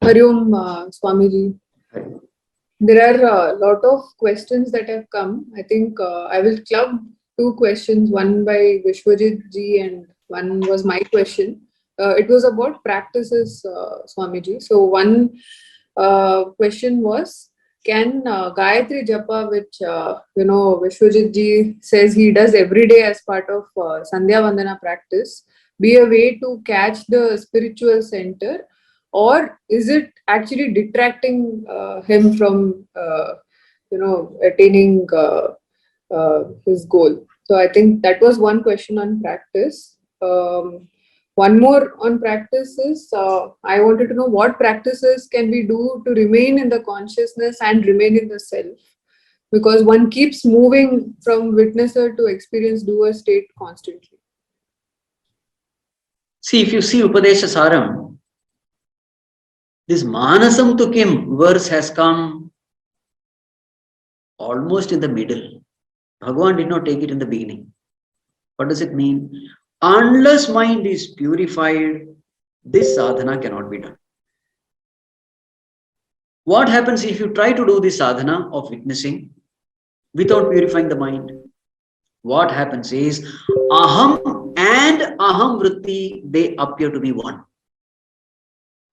Hari Om, Swamiji. There are a lot of questions that have come. I think I will club two questions, one by Vishwajit ji and one was my question. It was about practices, Swamiji. So one question was, can Gayatri Japa, which Vishwajit ji says he does every day as part of Sandhya Vandana practice, be a way to catch the spiritual center, or is it actually detracting him from attaining his goal? So I think that was one question on practice. One more on practice is, I wanted to know what practices can we do to remain in the consciousness and remain in the self, because one keeps moving from witnesser to experience doer state constantly. See, if you see Upadesha Saram, this Manasam to Kim verse has come almost in the middle. Bhagavan did not take it in the beginning. What does it mean? Unless mind is purified, this sadhana cannot be done. What happens if you try to do this sadhana of witnessing without purifying the mind? What happens is, aham and aham vritti, they appear to be one.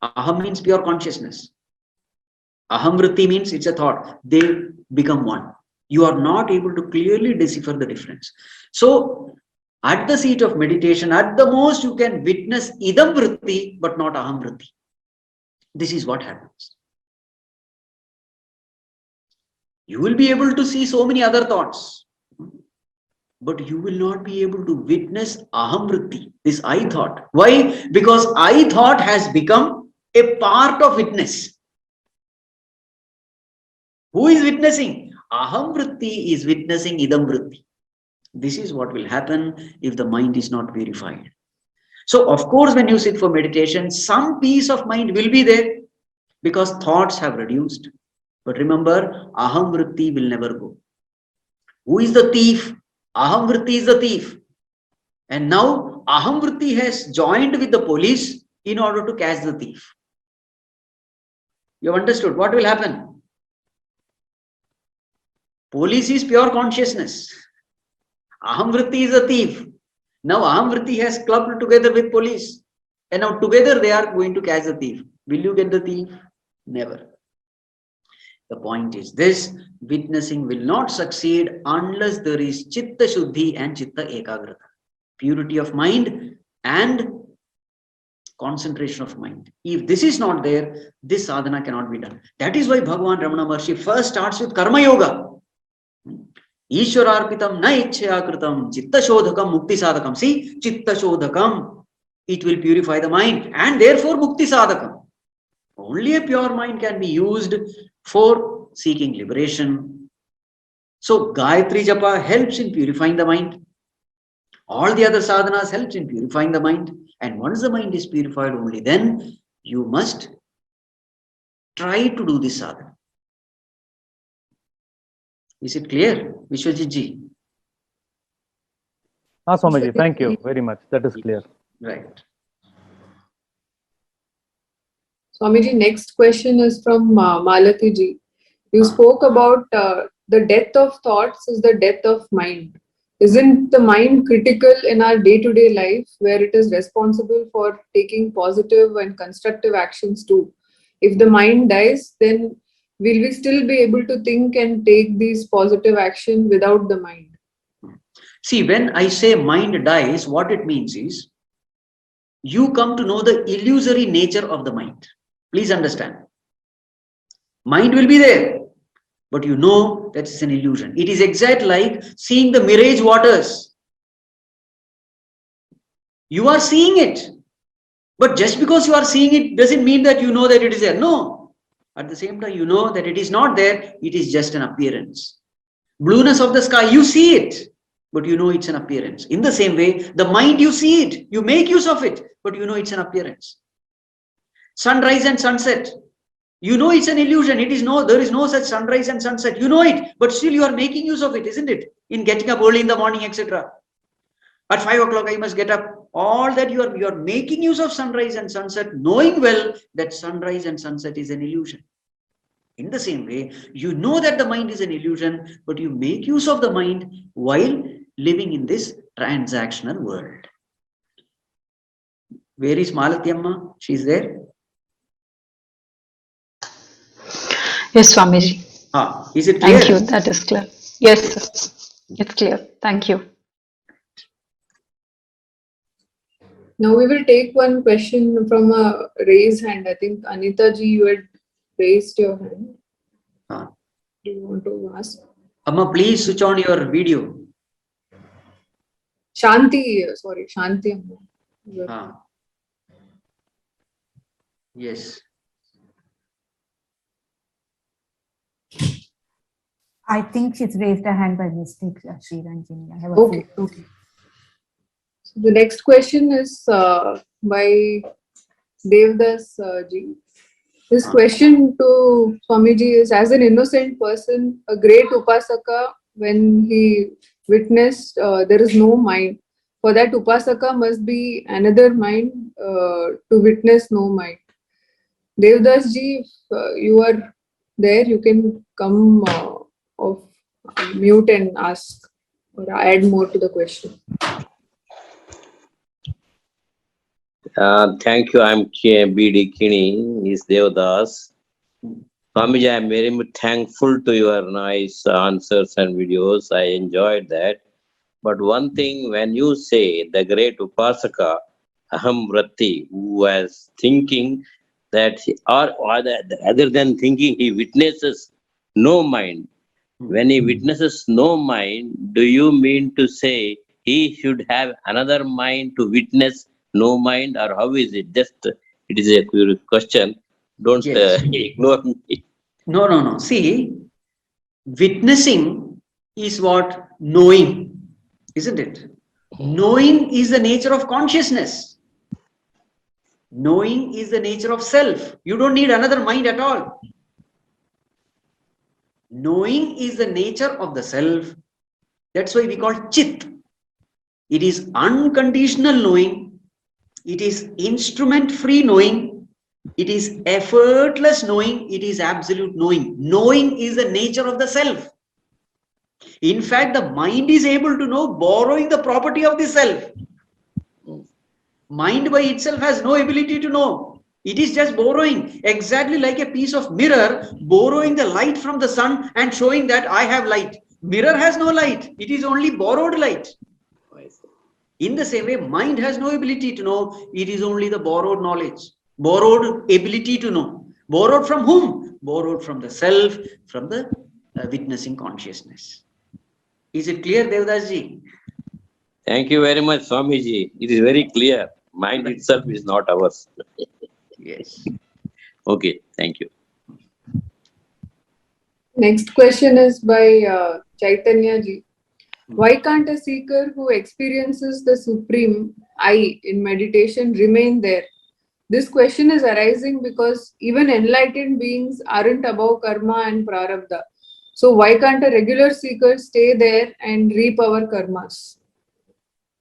Aham means pure consciousness. Aham vritti means it's a thought. They become one. You are not able to clearly decipher the difference. So, at the seat of meditation, at the most you can witness idam vritti, but not aham vritti. This is what happens. You will be able to see so many other thoughts, but you will not be able to witness aham vritti, this I thought. Why? Because I thought has become a part of witness. Who is witnessing? Aham vritti is witnessing idam vritti. This is what will happen if the mind is not purified. So, of course, when you sit for meditation, some peace of mind will be there because thoughts have reduced. But remember, aham vritti will never go. Who is the thief? Aham vritti is the thief. And now, aham vritti has joined with the police in order to catch the thief. You have understood what will happen? Police is pure consciousness. Aham vritti is a thief. Now aham vritti has clubbed together with police. And now together they are going to catch the thief. Will you get the thief? Never. The point is this, witnessing will not succeed unless there is chitta shuddhi and chitta ekagrata. Purity of mind and concentration of mind. If this is not there, this sadhana cannot be done. That is why Bhagavan Ramana Maharshi first starts with karma yoga. Ishwararpitam na ichchaya kritam chitta shodhakam mukti sadhakam. See, chitta shodhakam. it will purify the mind, and therefore mukti sadhakam. Only a pure mind can be used for seeking liberation. So Gayatri Japa helps in purifying the mind. All the other sadhanas helps in purifying the mind. And once the mind is purified, only then you must try to do this sadhana. Is it clear, Vishwajit ji? Swamiji, thank you very much. That is clear. Right. Swamiji, next question is from Malati ji. You spoke about the death of thoughts is the death of mind. Isn't the mind critical in our day-to-day life, where it is responsible for taking positive and constructive actions too? If the mind dies, then will we still be able to think and take these positive action without the mind? See, when I say mind dies, what it means is you come to know the illusory nature of the mind. Please understand. Mind will be there, but you know that it's an illusion. It is exactly like seeing the mirage waters. You are seeing it, but just because you are seeing it doesn't mean that you know that it is there. No. At the same time, you know that it is not there. It is just an appearance. Blueness of the sky, you see it, but you know it's an appearance. In the same way, the mind, you see it, you make use of it, but you know it's an appearance. Sunrise and sunset, you know it's an illusion. There is no such sunrise and sunset. You know it, but still you are making use of it, isn't it? In getting up early in the morning, etc. At 5 o'clock, I must get up. All that you are making use of sunrise and sunset, knowing well that sunrise and sunset is an illusion. In the same way, you know that the mind is an illusion, but you make use of the mind while living in this transactional world. Where is Malati Amma? She's there. Yes, Swamiji. Is it clear? Thank you. That is clear. Yes, sir. It's clear. Thank you. Now we will take one question from a raised hand. I think Anita ji, you had raised your hand. Do you want to ask? Amma, please switch on your video. Shanti Amma. Yes. I think she's raised her hand by mistake, Sri Ranjini. I have a Okay. So the next question is by Devdas ji. This question to Swamiji is, as an innocent person, a great Upasaka, when he witnessed there is no mind, for that Upasaka must be another mind to witness no mind. Devdas ji, if you are there, you can come off mute and ask or add more to the question. Thank you. I'm B.D. Kini, is Devdas. Swamiji, I'm very much thankful to your nice answers and videos. I enjoyed that. But one thing, when you say the great Upasaka, Aham Vritti, who was thinking that, other than thinking, he witnesses no mind. When he witnesses no mind, do you mean to say he should have another mind to witness no mind, or how is it? Just, it is a curious question. Don't ignore me. No. See, witnessing is what? Knowing, isn't it? Knowing is the nature of consciousness. Knowing is the nature of self. You don't need another mind at all. Knowing is the nature of the self. That's why we call Chit. It is unconditional knowing. It is instrument-free knowing. It is effortless knowing. It is absolute knowing. Knowing is the nature of the self. In fact, the mind is able to know, borrowing the property of the self. Mind by itself has no ability to know. It is just borrowing, exactly like a piece of mirror, borrowing the light from the sun and showing that I have light. Mirror has no light. It is only borrowed light. In the same way, mind has no ability to know. It is only the borrowed knowledge, borrowed ability to know. Borrowed from whom? Borrowed from the self, from the witnessing consciousness. Is it clear, Devdas ji? Thank you very much, Swamiji. It is very clear. Mind itself is not ours. Yes. Okay, thank you. Next question is by Chaitanya ji. Why can't a seeker who experiences the Supreme I in meditation remain there? This question is arising because even enlightened beings aren't above karma and prarabdha. So why can't a regular seeker stay there and reap our karmas?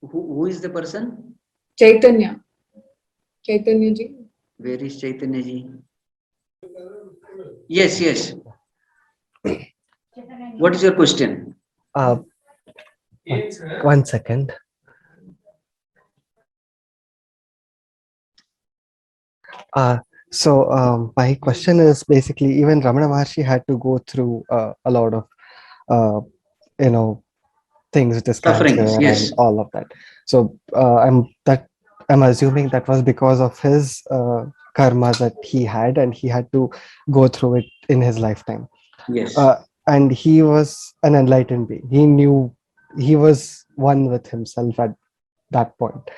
Who is the person? Chaitanya. Chaitanya ji. Where is Chaitanya ji? Yes, yes. What is your question? One second. My question is basically, even Ramana Maharshi had to go through a lot of, things with his Sufferings, cancer yes. and all of that. So I'm assuming that was because of his karma that he had, and he had to go through it in his lifetime. Yes. And he was an enlightened being. He knew he was one with himself at that point.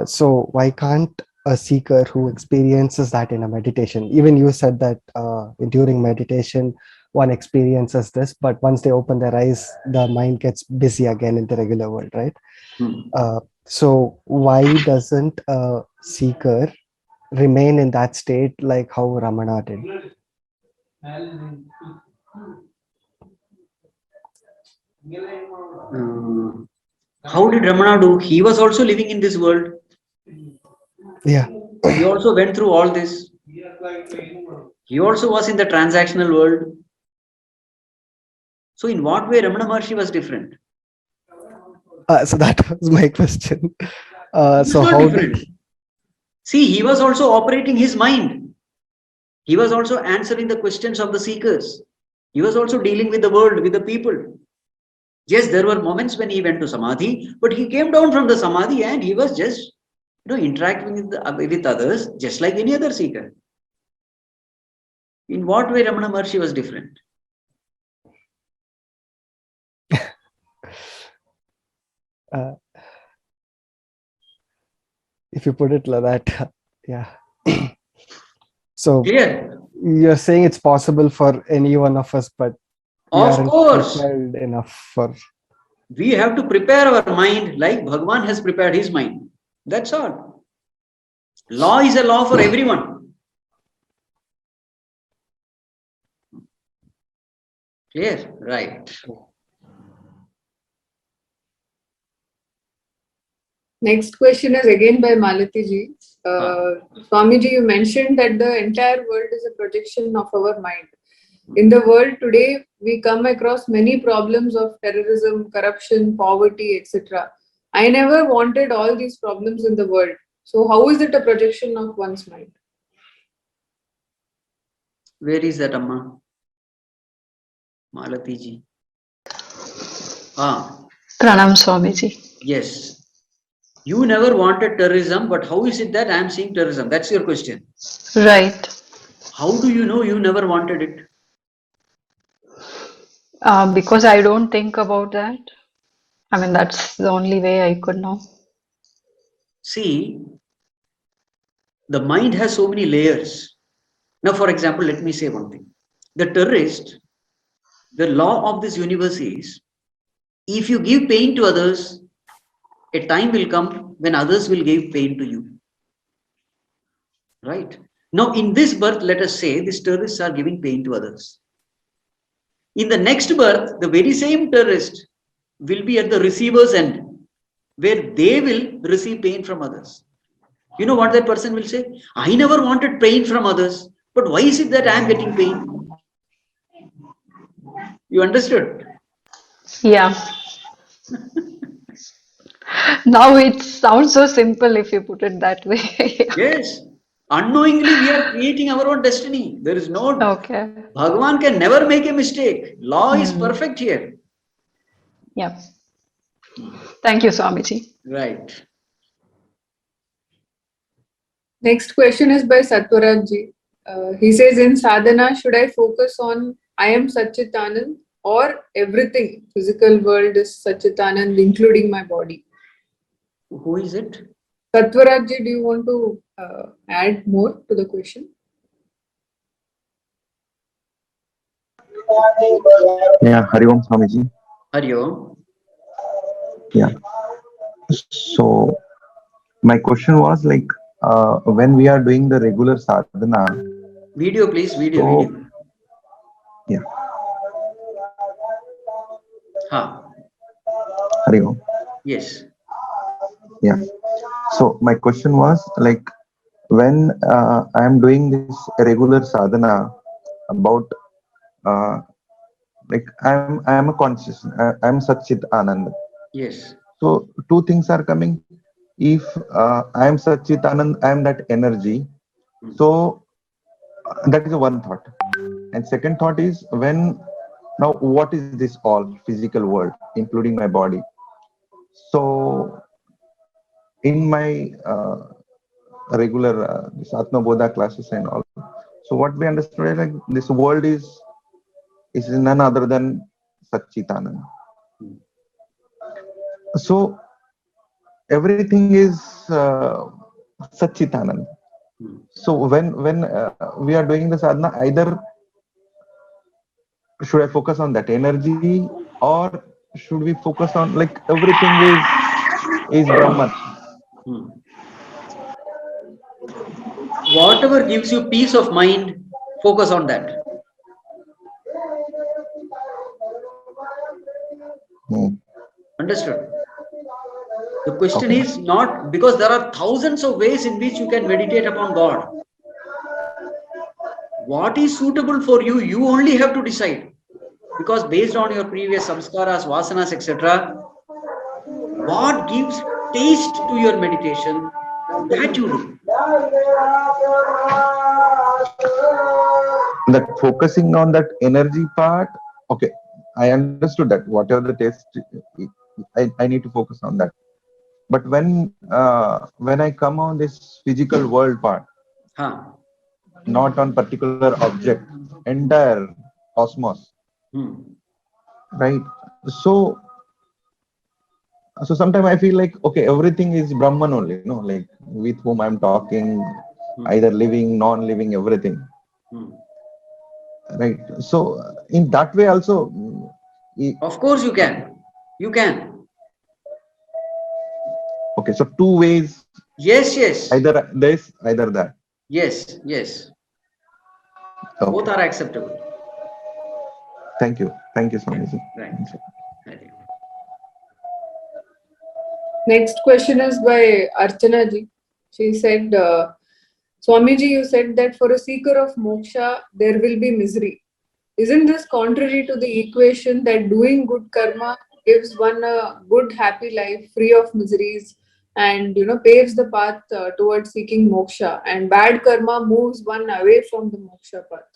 So why can't a seeker who experiences that in a meditation, even you said that during meditation one experiences this, but once they open their eyes the mind gets busy again in the regular world, right? So why doesn't a seeker remain in that state like how Ramana did? How did Ramana do? He was also living in this world. Yeah. He also went through all this. He also was in the transactional world. So in what way Ramana Maharshi was different? So that was my question. He's So not how different. See, he was also operating his mind. He was also answering the questions of the seekers. He was also dealing with the world, with the people. Yes, there were moments when he went to Samadhi, but he came down from the Samadhi and he was just interacting with others just like any other seeker. In what way Ramana Maharshi was different? if you put it like that, yeah. So Clear? you're saying it's possible for any one of us, but we Of aren't course. prepared enough for. We have to prepare our mind like Bhagwan has prepared his mind. That's all. Law is a law for everyone. Clear? Right. Next question is again by Malati ji. Swamiji, you mentioned that the entire world is a projection of our mind. In the world today, we come across many problems of terrorism, corruption, poverty, etc. I never wanted all these problems in the world. So how is it a projection of one's mind? Where is that, Amma? Malati ji. Pranam Swamiji. Yes. You never wanted terrorism, but how is it that I am seeing terrorism? That's your question. Right. How do you know you never wanted it? Because I don't think about that. I mean, that's the only way I could know. See, the mind has so many layers. Now, for example, let me say one thing. The terrorist, the law of this universe is, if you give pain to others, a time will come when others will give pain to you. Right? Now, in this birth, let us say these terrorists are giving pain to others. In the next birth, the very same terrorist will be at the receiver's end, where they will receive pain from others. You know what that person will say? I never wanted pain from others, but why is it that I am getting pain? You understood? Yeah. Now it sounds so simple if you put it that way. Yes. Unknowingly, we are creating our own destiny. There is no... Okay. Bhagavan can never make a mistake. Law is perfect here. Yeah. Thank you, Swamiji. Right. Next question is by Satwaraj ji. He says, in sadhana, should I focus on I am Satchitanand or everything? Physical world is Satchitanand, including my body. Who is it? Tatvarajji, do you want to add more to the question? Yeah, Hari Om Swamiji. Hari Om. Yeah. So my question was like, when we are doing the regular sadhana, Video, please. Video, so video. yeah, Ha. Hari Om. Yes. Yeah. So my question was like, when I am doing this regular sadhana about like I am a conscious, I am Satchit Anand. Yes. So two things are coming. If I am Satchit Anand, I am that energy. So that is one thought. And second thought is, when now what is this all physical world, including my body? So in my regular this Atma Bodha classes and all, so what we understood is like this world is none other than Satchitanand. So everything is Satchitanand. So when we are doing the sadhana, either should I focus on that energy, or should we focus on like everything is Brahman? Whatever gives you peace of mind, focus on that. Understood? The question is not, because there are thousands of ways in which you can meditate upon God. What is suitable for you, you only have to decide. Because based on your previous samskaras, vasanas, etc., what gives taste to your meditation, that you do. That focusing on that energy part, okay, I understood that. Whatever the taste, I need to focus on that. But when I come on this physical world part, not on particular object, entire cosmos, right? So sometimes I feel like, okay, everything is Brahman only, you know, like with whom I'm talking, either living, non-living, everything. Right. So in that way also. Of course you can. You can. Okay, so two ways. Yes, yes. Either this, either that. Yes, yes. Okay. Both are acceptable. Thank you. Thank you, Swamiji. Right. Next question is by Archana ji. She said, Swamiji, you said that for a seeker of moksha, there will be misery. Isn't this contrary to the equation that doing good karma gives one a good, happy life free of miseries and, you know, paves the path towards seeking moksha, and bad karma moves one away from the moksha path?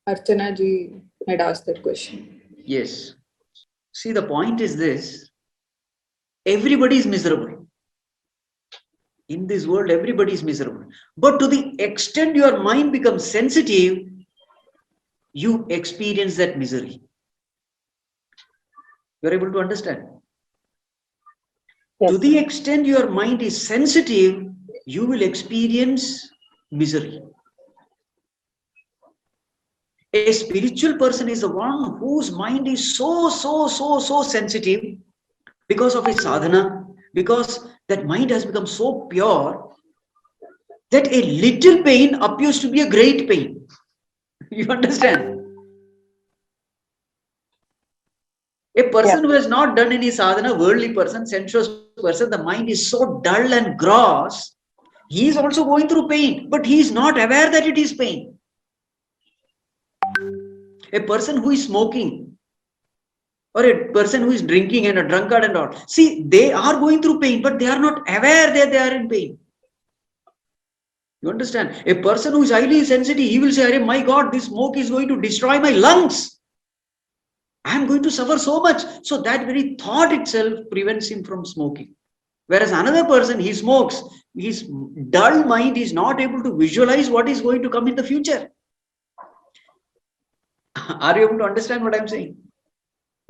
Archana ji had asked that question. Yes. See, the point is this. Everybody is miserable. In this world, everybody is miserable. But to the extent your mind becomes sensitive, you experience that misery. You're able to understand? Yes. To the extent your mind is sensitive, you will experience misery. A spiritual person is the one whose mind is so sensitive because of his sadhana, because that mind has become so pure that a little pain appears to be a great pain. You understand? A person who has not done any sadhana, worldly person, sensuous person, the mind is so dull and gross, he is also going through pain, but he is not aware that it is pain. A person who is smoking, or a person who is drinking and a drunkard and all, see, they are going through pain, but they are not aware that they are in pain. You understand? A person who is highly sensitive, he will say, my God, this smoke is going to destroy my lungs. I am going to suffer so much. So that very thought itself prevents him from smoking. Whereas another person, he smokes, his dull mind is not able to visualize what is going to come in the future. Are you able to understand what I am saying?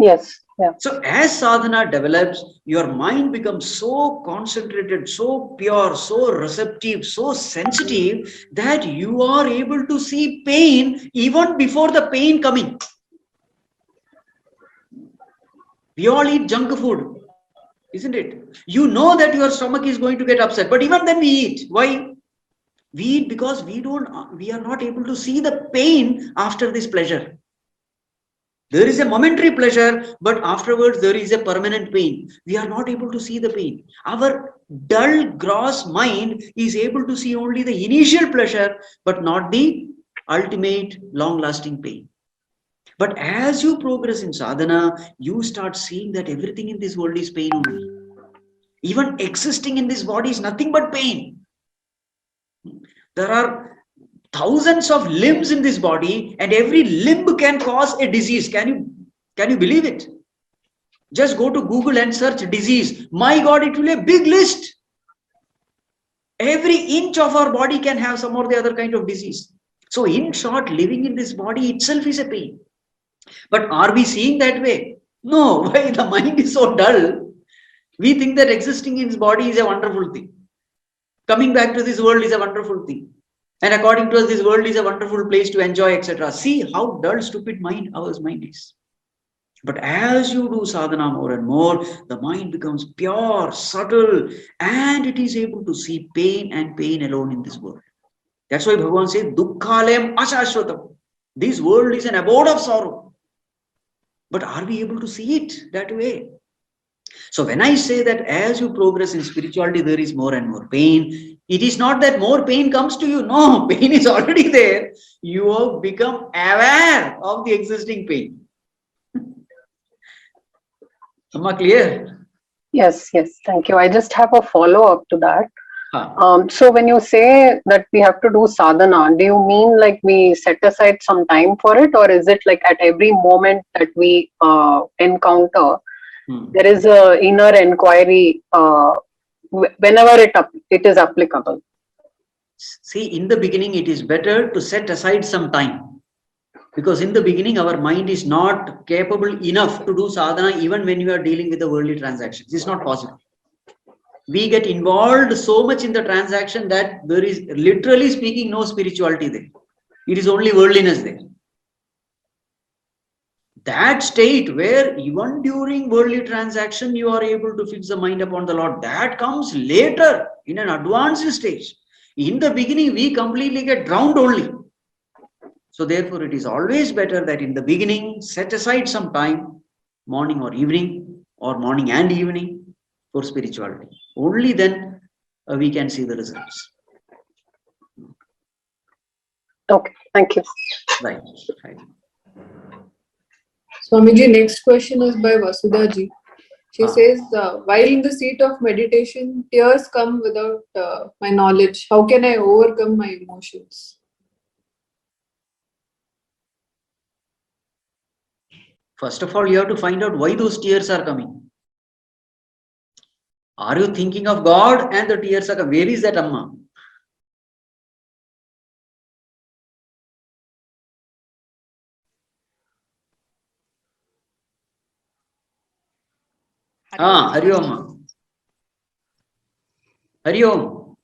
Yes. Yeah. So as sadhana develops, your mind becomes so concentrated, so pure, so receptive, so sensitive that you are able to see pain even before the pain coming. We all eat junk food, isn't it? You know that your stomach is going to get upset, but even then we eat. Why? We eat because we are not able to see the pain after this pleasure. There is a momentary pleasure, but afterwards there is a permanent pain. We are not able to see the pain. Our dull, gross mind is able to see only the initial pleasure, but not the ultimate, long-lasting pain. But as you progress in sadhana, you start seeing that everything in this world is pain only. Even existing in this body is nothing but pain. There are thousands of limbs in this body, and every limb can cause a disease. Can you believe it? Just go to Google and search disease. My God, it will be a big list. Every inch of our body can have some or the other kind of disease. So in short, living in this body itself is a pain. But are we seeing that way? No. Why? The mind is so dull. We think that existing in this body is a wonderful thing. Coming back to this world is a wonderful thing. And according to us, this world is a wonderful place to enjoy, etc. See how dull, stupid mind our mind is. But as you do sadhana more and more, the mind becomes pure, subtle, and it is able to see pain and pain alone in this world. That's why Bhagavan says, Dukkhalayam ashashvatam. This world is an abode of sorrow. But are we able to see it that way? So when I say that as you progress in spirituality, there is more and more pain, it is not that more pain comes to you. No, pain is already there. You have become aware of the existing pain. Am I clear? Yes. Thank you. I just have a follow-up to that. Huh. So when you say that we have to do sadhana, do you mean like we set aside some time for it, or is it like at every moment that we encounter, there is a inner inquiry whenever it is applicable? See, in the beginning, it is better to set aside some time. Because in the beginning, our mind is not capable enough to do sadhana even when you are dealing with the worldly transactions. It's not possible. We get involved so much in the transaction that there is, literally speaking, no spirituality there. It is only worldliness there. That state where even during worldly transaction, you are able to fix the mind upon the Lord, that comes later in an advanced stage. In the beginning, we completely get drowned only. So therefore, it is always better that in the beginning, set aside some time, morning or evening, or morning and evening, for spirituality. Only then we can see the results. Okay, thank you. Right. Swamiji, next question is by Vasudha ji. She says, while in the seat of meditation, tears come without my knowledge. How can I overcome my emotions? First of all, you have to find out why those tears are coming. Are you thinking of God and the tears are coming? Where is that Amma? Hari Om. Hari Om.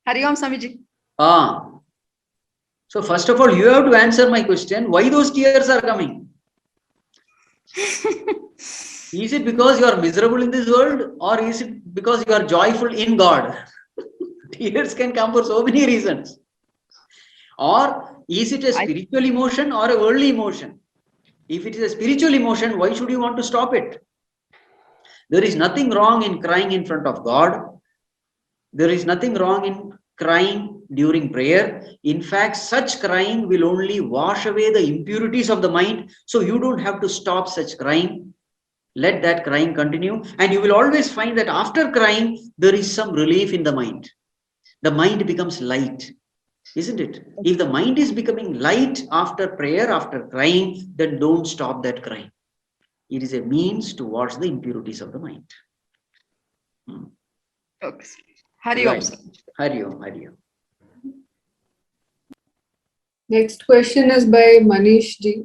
Hari Om, Swamiji. So first of all, you have to answer my question. Why those tears are coming? Is it because you are miserable in this world, or is it because you are joyful in God? Tears can come for so many reasons. Or is it a spiritual emotion or a worldly emotion? If it is a spiritual emotion, why should you want to stop it? There is nothing wrong in crying in front of God. There is nothing wrong in crying during prayer. In fact, such crying will only wash away the impurities of the mind. So you don't have to stop such crying. Let that crying continue. And you will always find that after crying, there is some relief in the mind. The mind becomes light, isn't it? If the mind is becoming light after prayer, after crying, then don't stop that crying. It is a means to wash the impurities of the mind. Okay. Hari Om. Right. Hari Om, Hari Om. Next question is by Manish ji.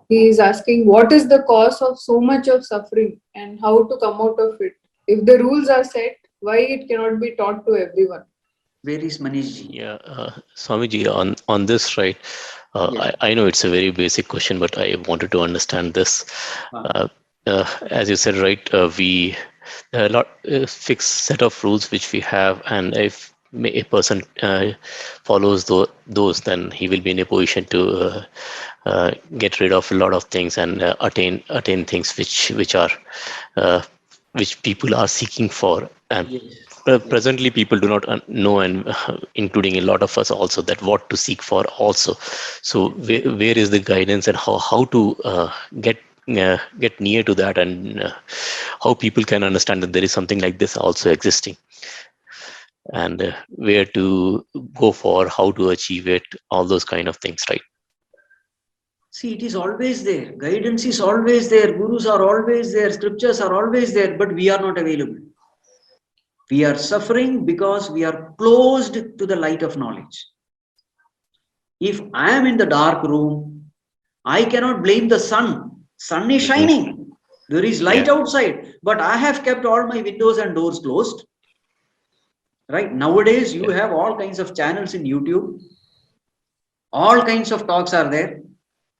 He is asking what is the cause of so much of suffering and how to come out of it. If the rules are set, why it cannot be taught to everyone? Where is Manishji? Yeah, Swamiji, on this, right? Yes. I know it's a very basic question, but I wanted to understand this. As you said, right? We there are a lot fixed set of rules which we have, and if a person follows those, then he will be in a position to get rid of a lot of things and attain things which people are seeking for. And presently people do not know, and including a lot of us also, that what to seek for also. So where is the guidance, and how to get near to that, and how people can understand that there is something like this also existing, and where to go for, how to achieve it, all those kind of things, right? See, it is always there. Guidance is always there. Gurus are always there. Scriptures are always there, but we are not available. We are suffering because we are closed to the light of knowledge. If I am in the dark room, I cannot blame the sun. Sun is shining. There is light outside, but I have kept all my windows and doors closed. Right? Nowadays, you have all kinds of channels in YouTube. All kinds of talks are there.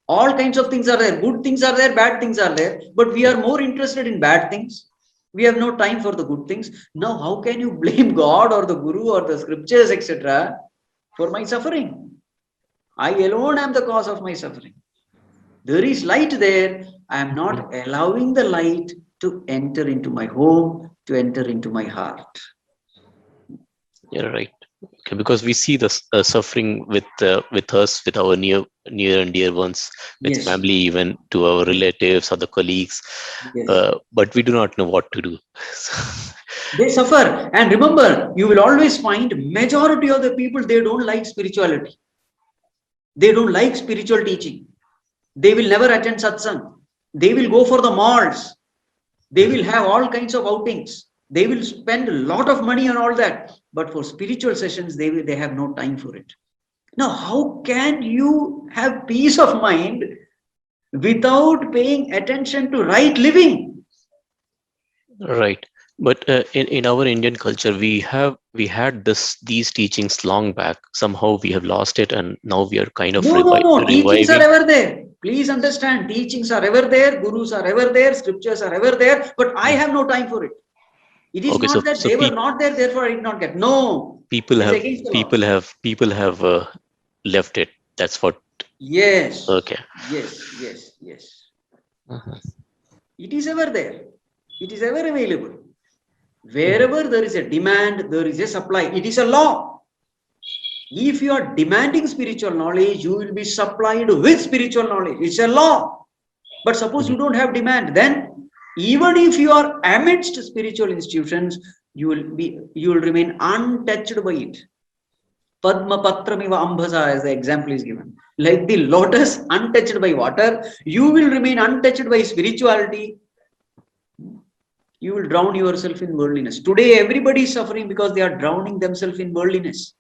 All kinds of things are there. Good things are there, bad things are there. But we are more interested in bad things. We have no time for the good things. Now, how can you blame God or the Guru or the scriptures, etc. for my suffering? I alone am the cause of my suffering. There is light there. I am not allowing the light to enter into my home, to enter into my heart. You're right. Okay, because we see the suffering with us, with our near and dear ones, with family, even to our relatives or the colleagues, but we do not know what to do. They suffer, and remember, you will always find majority of the people, they don't like spirituality. They don't like spiritual teaching. They will never attend satsang. They will go for the malls. They will have all kinds of outings. They will spend a lot of money on all that. But for spiritual sessions, they have no time for it. Now, how can you have peace of mind without paying attention to right living? Right. But in our Indian culture, we had these teachings long back. Somehow we have lost it, and now we are kind of No. Teachings are reviving. ever there. Please understand, teachings are ever there, gurus are ever there, scriptures are ever there, but I have no time for it. It is Okay, not that they were not there, therefore I did not get. No. People have left it. That's what. Yes. Okay. Yes. It is ever there. It is ever available. Wherever there is a demand, there is a supply. It is a law. If you are demanding spiritual knowledge, you will be supplied with spiritual knowledge. It's a law. But suppose you don't have demand, then even if you are amidst spiritual institutions, you will remain untouched by it. Padma patramiva ambhasa, as the example is given. Like the lotus untouched by water, you will remain untouched by spirituality. You will drown yourself in worldliness. Today, everybody is suffering because they are drowning themselves in worldliness.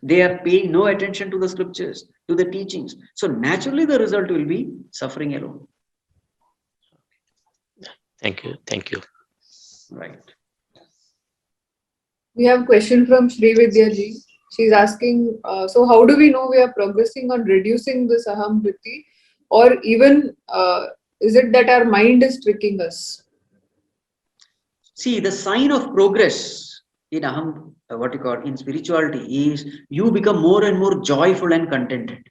They are paying no attention to the scriptures, to the teachings. So naturally, the result will be suffering alone. Thank you. Right. We have a question from Sri Vidya ji. She's asking, so how do we know we are progressing on reducing this aham vritti, or even is it that our mind is tricking us? See, the sign of progress in aham, in spirituality is you become more and more joyful and contented.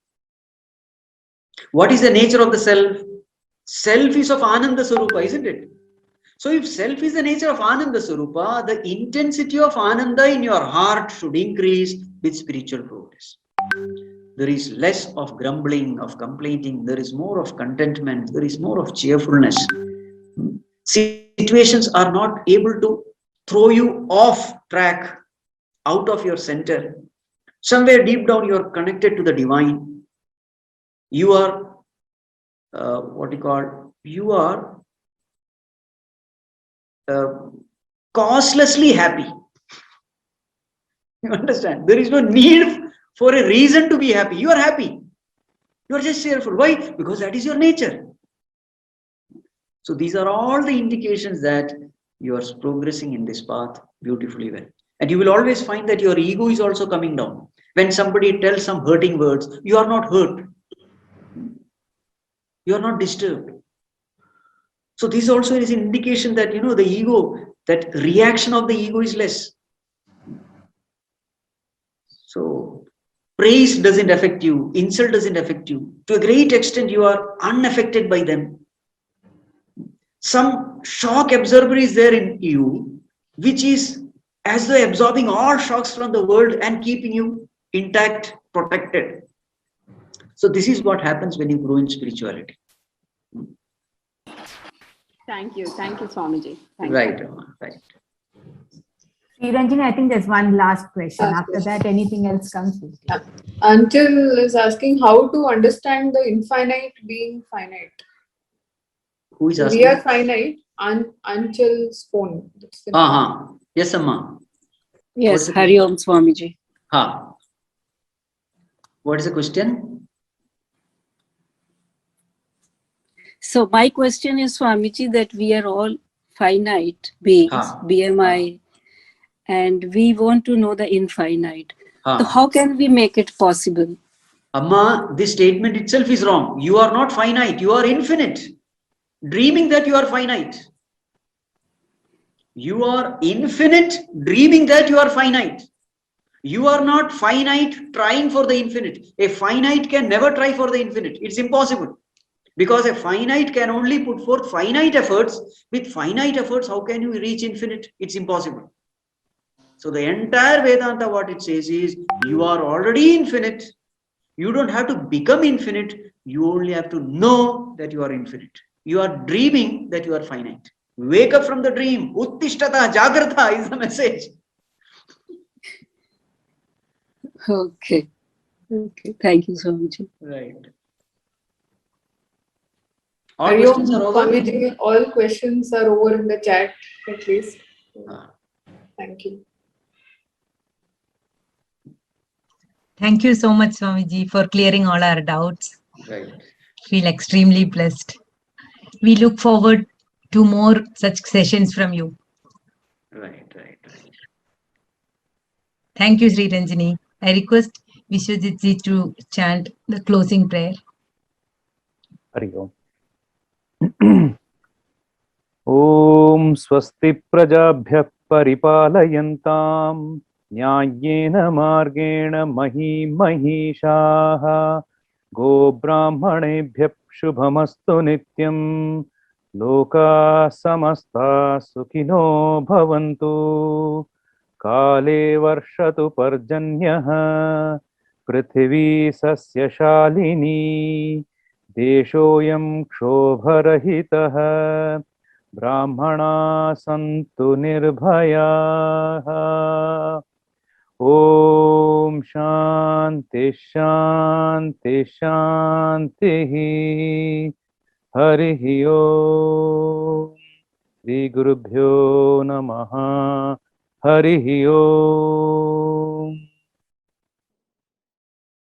What is the nature of the self? Self is of Ananda Swarupa, isn't it? So if self is the nature of Ananda Swarupa, the intensity of Ananda in your heart should increase with spiritual progress. There is less of grumbling, of complaining. There is more of contentment. There is more of cheerfulness. Situations are not able to throw you off track, out of your center. Somewhere deep down, you are connected to the divine. You are, you are causelessly happy. You understand? There is no need for a reason to be happy. You are happy. You are just cheerful. Why? Because that is your nature. So these are all the indications that you are progressing in this path beautifully well. And you will always find that your ego is also coming down. When somebody tells some hurting words, you are not hurt. You are not disturbed. So this also is an indication that, the ego, that reaction of the ego is less. So praise doesn't affect you, insult doesn't affect you. To a great extent, you are unaffected by them. Some shock absorber is there in you, which is as though absorbing all shocks from the world and keeping you intact, protected. So this is what happens when you grow in spirituality. Thank you, Swamiji. Thank Right, you. right. Sri Ranjini, I think there's one last question. Last After question. that, anything else comes with you. Anchal is asking how to understand the infinite being finite. Who is We asking? are finite. Anchal's phone. That's the name. Yes, Amma. Yes, the Hari Om Swamiji. What is the question? So my question is, Swamiji, that we are all finite beings, BMI, and we want to know the infinite. So how can we make it possible? Amma, this statement itself is wrong. You are not finite, you are infinite. Dreaming that you are finite. You are infinite, dreaming that you are finite. You are not finite trying for the infinite. A finite can never try for the infinite. It's impossible. Because a finite can only put forth finite efforts. With finite efforts, how can you reach infinite? It's impossible. So the entire Vedanta, what it says is, you are already infinite. You don't have to become infinite. You only have to know that you are infinite. You are dreaming that you are finite. Wake up from the dream. Uttishtata, Jagrata is the message. Okay. Thank you, Swamiji. Right. Hari Om, Swamiji, all questions are over in the chat at least. Thank you. Thank you so much, Swamiji, for clearing all our doubts. Right. Feel extremely blessed. We look forward to more such sessions from you. Right. Thank you, Sri Ranjini. I request Vishwajit ji to chant the closing prayer. Hari Om. Om Swasti Prajabhya Paripalayantam Nyayena Margena Mahishaha Go Brahmanebhya Shubhamastu Nityam Loka Samasta Sukhino Bhavantu Kale Varshatu Parjanyaha Prithvi Sasya Shalini Deshoyam Kshobarahitah Brahmana Santu Nirbhayaha Om Shanti Shanti Shanti Harihi Om Shri Gurubhyo Namaha Harihi Om